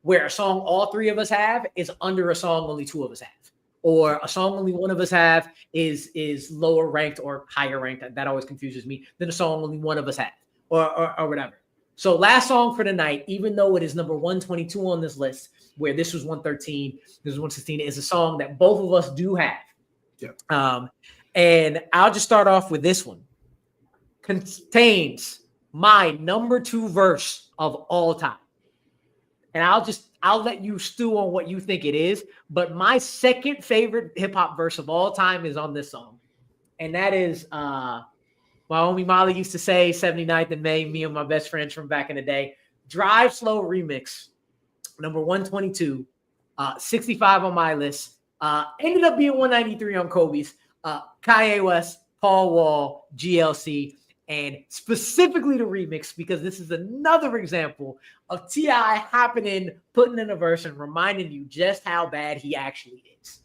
where a song all three of us have is under a song only two of us have. or a song only one of us have is lower ranked or higher ranked. That always confuses me than a song only one of us have, or whatever. So last song for the night, even though it is number 122 on this list, where this was 113, this was 116, is a song that both of us do have. Yeah. And I'll just start off with this one. Contains my number 2 verse of all time. And I'll let you stew on what you think it is. But my second favorite hip hop verse of all time is on this song. And that is my homie Molly used to say 79th in May, me and my best friends from back in the day. Drive Slow remix, number 122, 65 on my list. Ended up being 193 on Kolby's. Kanye West, Paul Wall, GLC, and specifically the remix, because this is another example of T.I. putting in a verse and reminding you just how bad he actually is.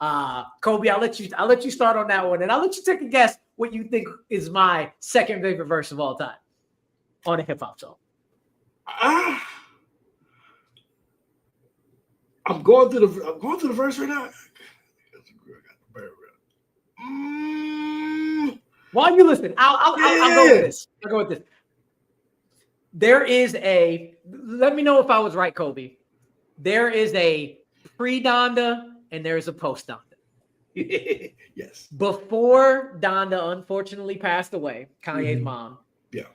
Kolby, I'll let you start on that one, and I'll let you take a guess what you think is my second favorite verse of all time on a hip hop song. I'm going through the verse right now. While you listen, I'll go with this. I'll go with this. There is let me know if I was right, Kolby. There is a pre-Donda and there is a post-Donda. Yes. Before Donda unfortunately passed away, Kanye's mom. Yeah.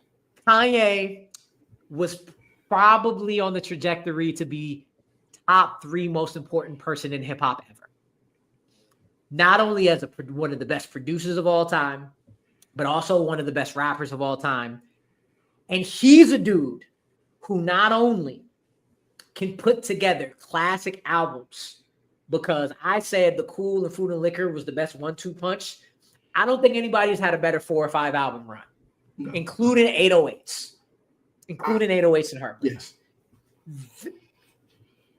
Kanye was probably on the trajectory to be top 3 most important person in hip hop ever. Not only as one of the best producers of all time, but also one of the best rappers of all time. And he's a dude who not only can put together classic albums, because I said the Cool and Food and Liquor was the best 1-2 punch. I don't think anybody's had a better 4 or 5 album run, including 808s. Including 808s and Heartbreak. Yes.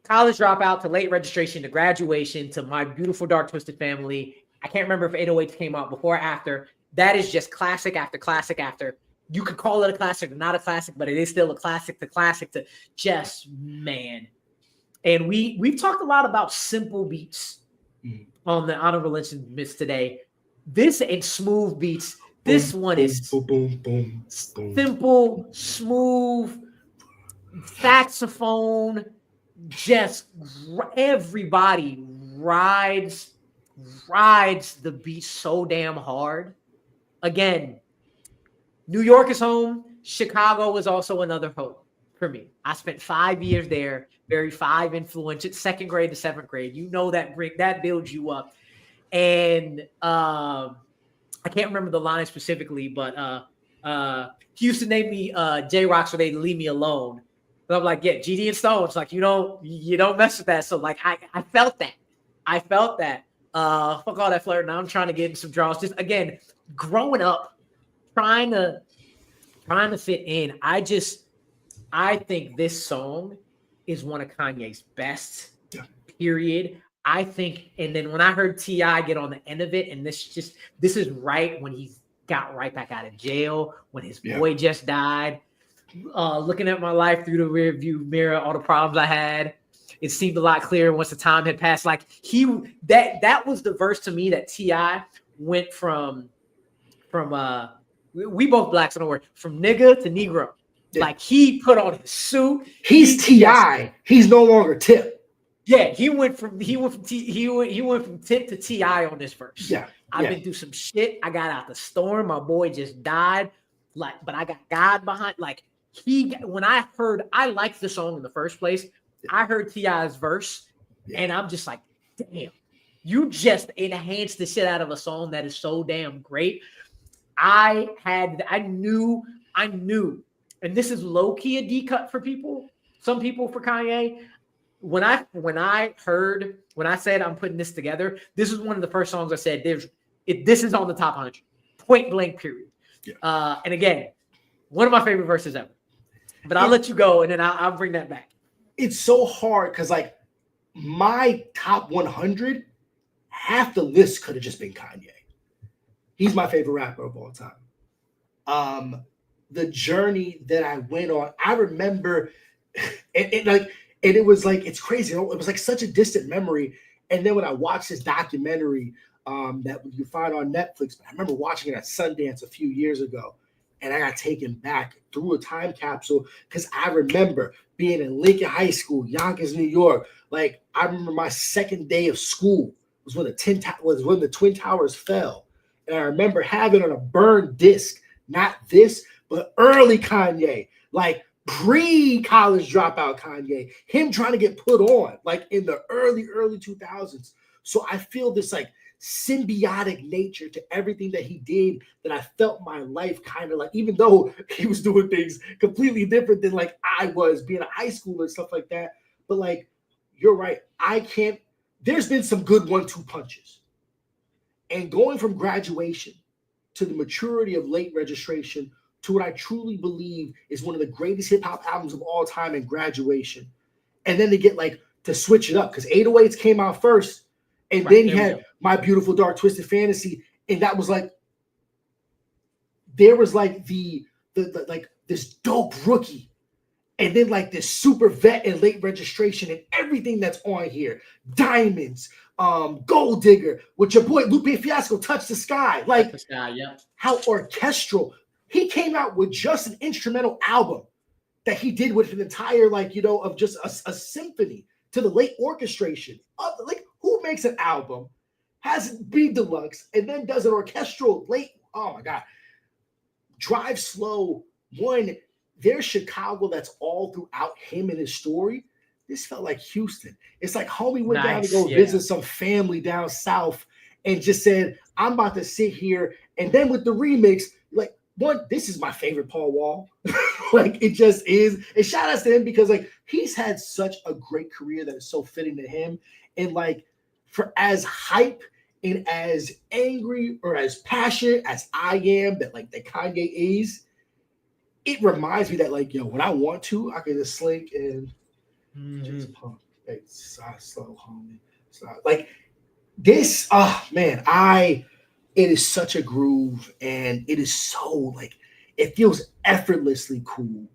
College Dropout to Late Registration to Graduation to My Beautiful Dark Twisted Family. I can't remember if 808s came out before or after. That is just classic after classic after. You could call it a classic or not a classic, but it is still a classic to just, man. And we've talked a lot about simple beats on the Honorable Mention list today. This and smooth beats. This one is simple, smooth, saxophone. Just everybody rides the beat so damn hard. Again, New York is home. Chicago is also another home for me. I spent 5 years there, very 5 influential, 2nd grade to 7th grade. You know that builds you up. And I can't remember the line specifically, but he used to name me J-Rock so they'd leave me alone. But I'm like, yeah, GD and Stones, like you don't mess with that. So like I felt that. Fuck all that flirt. Now I'm trying to get in some draws. Just again, growing up, trying to fit in. I think this song is one of Kanye's best. Yeah. Period. I think, and then when I heard T.I. get on the end of it, and this is right when he got right back out of jail, when his boy just died. Looking at my life through the rear view mirror, all the problems I had, it seemed a lot clearer once the time had passed. Like that was the verse to me that T.I. went from we both blacks in the word, from nigga to Negro. Yeah. Like he put on his suit. He's T.I. He's no longer Tip. Yeah, he went from Tip to T.I. on this verse. Yeah. I've been through some shit. I got out the storm. My boy just died. Like, but I got God behind. Like when I liked the song in the first place, I heard T.I.'s verse, and I'm just like, damn, you just enhanced the shit out of a song that is so damn great. I knew, and this is low key a D cut for people, some people for Kanye. When I said I'm putting this together, this is one of the first songs I said this is on the top 100, point blank, period. Yeah. And again, one of my favorite verses ever. But I'll let you go, and then I'll bring that back. It's so hard because like my top 100, half the list could have just been Kanye. He's my favorite rapper of all time. The journey that I went on, I remember, it was like, it's crazy. It was like such a distant memory. And then when I watched this documentary that you find on Netflix, I remember watching it at Sundance a few years ago, and I got taken back through a time capsule because I remember being in Lincoln High School, Yonkers, New York. Like, I remember my second day of school was when the Twin Towers fell. And I remember having on a burned disc, not this, but early Kanye, like pre-college dropout Kanye, him trying to get put on, like in the early 2000s. So I feel this like symbiotic nature to everything that he did, that I felt my life kind of like, even though he was doing things completely different than like I was being a high schooler and stuff like that. But like, you're right. There's been some good 1-2 punches. And going from graduation to the maturity of Late Registration to what I truly believe is one of the greatest hip hop albums of all time in Graduation. And then to switch it up, because 808s came out first. And then he had My Beautiful Dark Twisted Fantasy. And that was like, there was like the this dope rookie. And then like this super vet and Late Registration and everything that's on here. Diamonds, Gold Digger, with your boy Lupe Fiasco, Touch the Sky. Like, how orchestral. He came out with just an instrumental album that he did with an entire, of just a symphony to the late orchestration. Like, who makes an album, has it be deluxe, and then does an orchestral late? Oh my God. Drive Slow, there's Chicago that's all throughout him and his story. This felt like Houston. It's like homie went down to go visit some family down south and just said, I'm about to sit here. And then with the remix, this is my favorite Paul Wall. Like, it just is. And shout outs to him because he's had such a great career that is so fitting to him. And for as hype and as angry or as passionate as I am that Kanye is, it reminds me that when I want to, I can just slink and just pump. Slow, homie. Like this, man, it is such a groove, and it is so it feels effortlessly cool.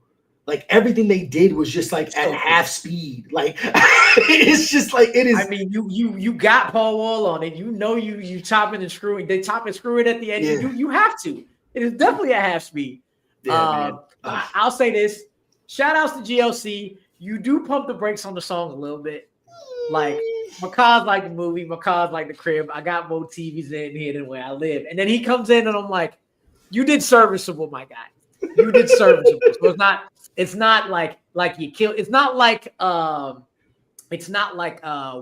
Like everything they did was just at half speed. Like it's just it is. I mean, you got Paul Wall on it. You chopping and screwing. They chop and screw it at the end. Yeah. You have to. It is definitely at half speed. Yeah, I'll say this. Shout outs to GLC. You do pump the brakes on the song a little bit. Like Macaw's like the movie, Macaw's like the crib. I got more TVs in here than where I live. And then he comes in and I'm like, you did serviceable, my guy. You did serviceable. So it's not like you kill. It's not like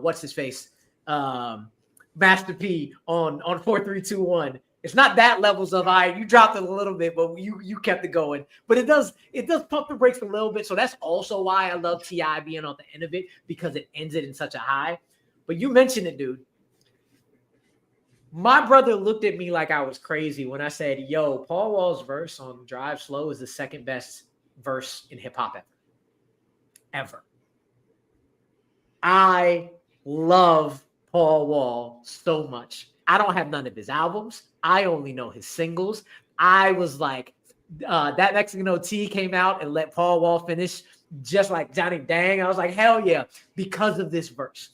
what's his face? Master P on 4 3 2 1. It's not that levels of you dropped it a little bit, but you kept it going. But it does pump the brakes a little bit. So that's also why I love T.I. being on the end of it, because it ends it in such a high. But you mentioned it, dude. My brother looked at me like I was crazy when I said, yo, Paul Wall's verse on Drive Slow is the second best verse in hip hop ever. I love Paul Wall so much. I don't have none of his albums. I only know his singles. I was like, that Mexican OT came out and let Paul Wall finish just like Johnny Dang. I was like, hell yeah, because of this verse.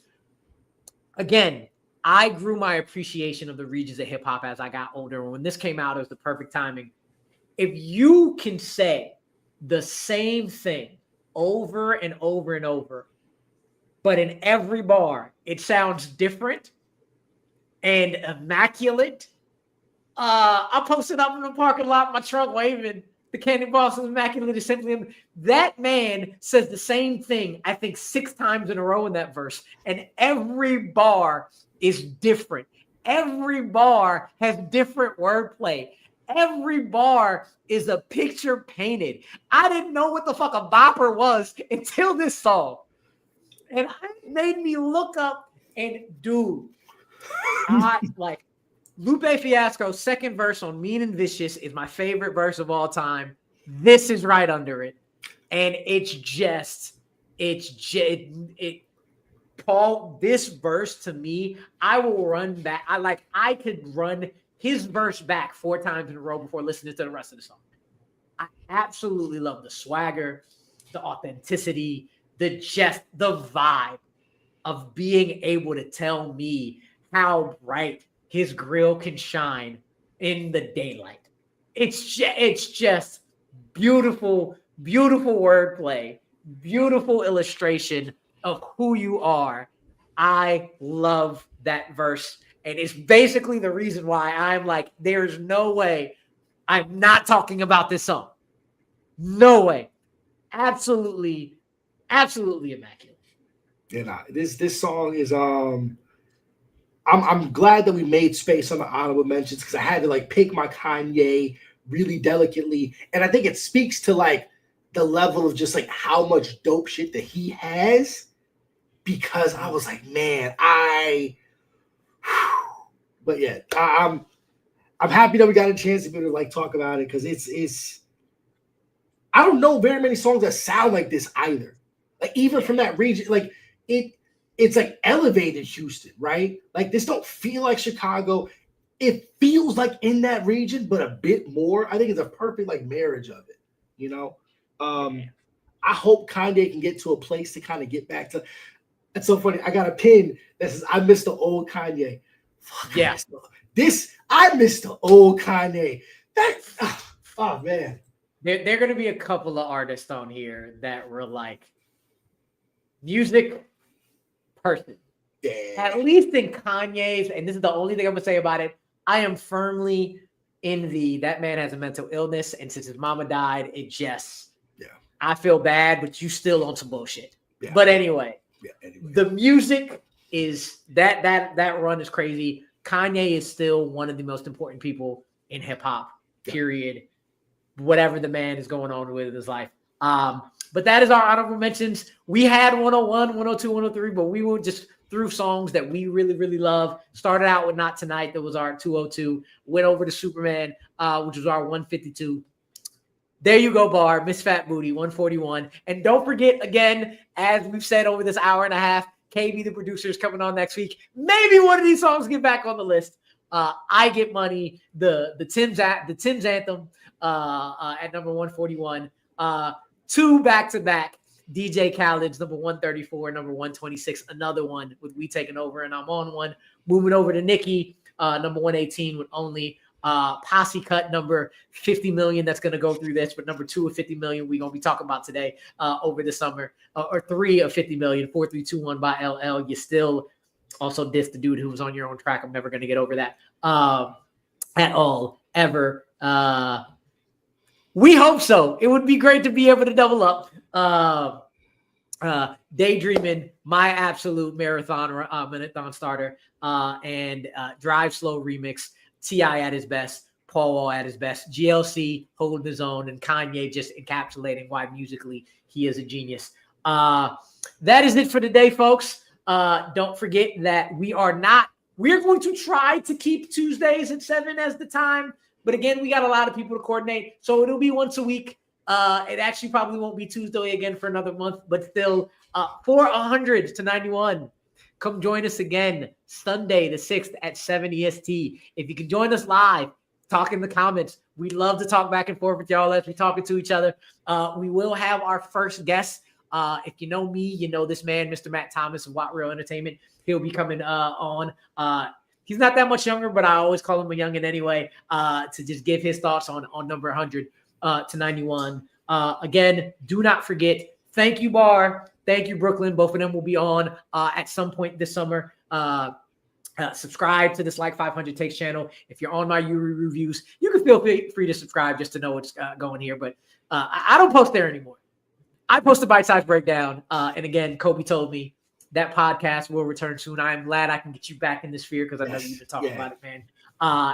Again, I grew my appreciation of the regions of hip hop as I got older. When this came out, it was the perfect timing. If you can say the same thing over and over and over, but in every bar, it sounds different and immaculate. I posted up in the parking lot, my truck waving. The Candy Boss is immaculate. Simply, that man says the same thing, I think 6 times in a row in that verse. And every bar is different. Every bar has different wordplay. Every bar is a picture painted. I didn't know what the fuck a bopper was until this song. And it made me look up and dude, I like Lupe Fiasco's second verse on Mean and Vicious is my favorite verse of all time. This is right under it. And Paul, this verse to me, I will run back. I could run his verse back 4 times in a row before listening to the rest of the song. I absolutely love the swagger, the authenticity, the vibe. of being able to tell me how bright his grill can shine in the daylight. It's just beautiful, beautiful wordplay, beautiful illustration of who you are. I love that verse. And it's basically the reason why I'm like, there's no way I'm not talking about this song. No way. Absolutely, absolutely immaculate. Yeah, this song is I'm glad that we made space on the honorable mentions because I had to like pick my Kanye really delicately. And I think it speaks to like the level of just like how much dope shit that he has. Because I was like, man, but yeah, I'm happy that we got a chance to be able to like talk about it because it's I don't know very many songs that sound like this either. Like even from that region, like it's like elevated Houston, right? Like this don't feel like Chicago. It feels like in that region, but a bit more. I think it's a perfect like marriage of it, you know. I hope Kanye can get to a place to kind of get back to. That's so funny. I got a pin that says I miss the old Kanye. Fuck, yeah. I miss the old Kanye. Oh man. There are going to be a couple of artists on here that were like music person. Yeah. At least in Kanye's, and this is the only thing I'm going to say about it, I am firmly in that man has a mental illness, and since his mama died, it just, I feel bad, but you still on some bullshit. Yeah. But anyway. The music is that run is crazy. Kanye is still one of the most important people in hip hop, period. Whatever the man is going on with in his life. But that is our honorable mentions. We had 101, 102, 103, but we were just through songs that we really, really love. Started out with Not Tonight. That was our 202. Went over to Superman, which was our 152. There you go, Bar. Miss Fat Booty, 141. And don't forget, again, as we've said over this hour and a half, KB, the producer, is coming on next week. Maybe one of these songs get back on the list. I Get Money, the Tim's Anthem at number 141. 2 back-to-back. DJ Khaled's number 134, number 126. Another one with We Taking Over, and I'm on one. Moving over to Nicki, number 118 with Only. Posse Cut number 50 million that's going to go through this, but number 2 of 50 million we're going to be talking about today over the summer, or 3 of 50 million, 4321 by LL. You still also diss the dude who was on your own track. I'm never going to get over that at all, ever. We hope so. It would be great to be able to double up. Daydreaming, my absolute marathon starter, and Drive Slow remix. T.I. at his best, Paul Wall at his best, GLC holding his own, and Kanye just encapsulating why musically he is a genius. That is it for today, folks. Don't forget that we're going to try to keep Tuesdays at 7 as the time. But again, we got a lot of people to coordinate, so it'll be once a week. It actually probably won't be Tuesday again for another month, but still 400 to 91. Come join us again Sunday the 6th at 7 EST. If you can join us live, talk in the comments. We'd love to talk back and forth with y'all as we're talking to each other. We will have our first guest. If you know me, you know this man, Mr. Matt Thomas of What Real Entertainment. He'll be coming on. He's not that much younger, but I always call him a youngin' anyway, to just give his thoughts on number 100 to 91. Again, do not forget, thank you, Bar. Thank you, Brooklyn. Both of them will be on at some point this summer. Subscribe to this Like 500 Takes channel. If you're on my Yuri reviews, you can feel free to subscribe just to know what's going here. But I don't post there anymore. I post a bite-sized breakdown. And again, Kolby told me that podcast will return soon. I am glad I can get you back in the sphere because I know you've been talking about it, man.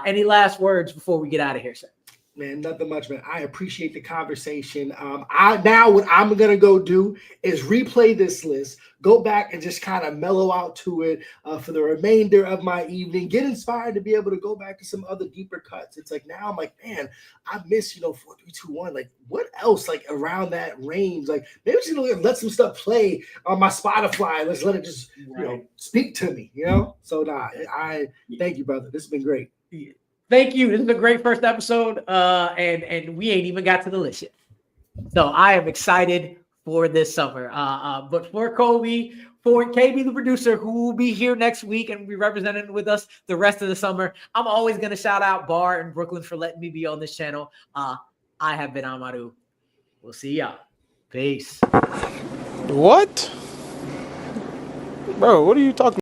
Any last words before we get out of here, sir? Man, nothing much, man. I appreciate the conversation. What I'm gonna go do is replay this list, go back and just kind of mellow out to it for the remainder of my evening. Get inspired to be able to go back to some other deeper cuts. It's like now I'm like, man, I miss 4321. Like, what else like around that range? Like maybe just gonna let some stuff play on my Spotify. Let's let it just speak to me. So I thank you, brother. This has been great. Yeah. Thank you. This is a great first episode, and we ain't even got to the list yet. So I am excited for this summer. But for Kolby, for KB, the producer, who will be here next week and will be representing with us the rest of the summer, I'm always going to shout out Bar and Brooklyn for letting me be on this channel. I have been Amaru. We'll see y'all. Peace. What? Bro, what are you talking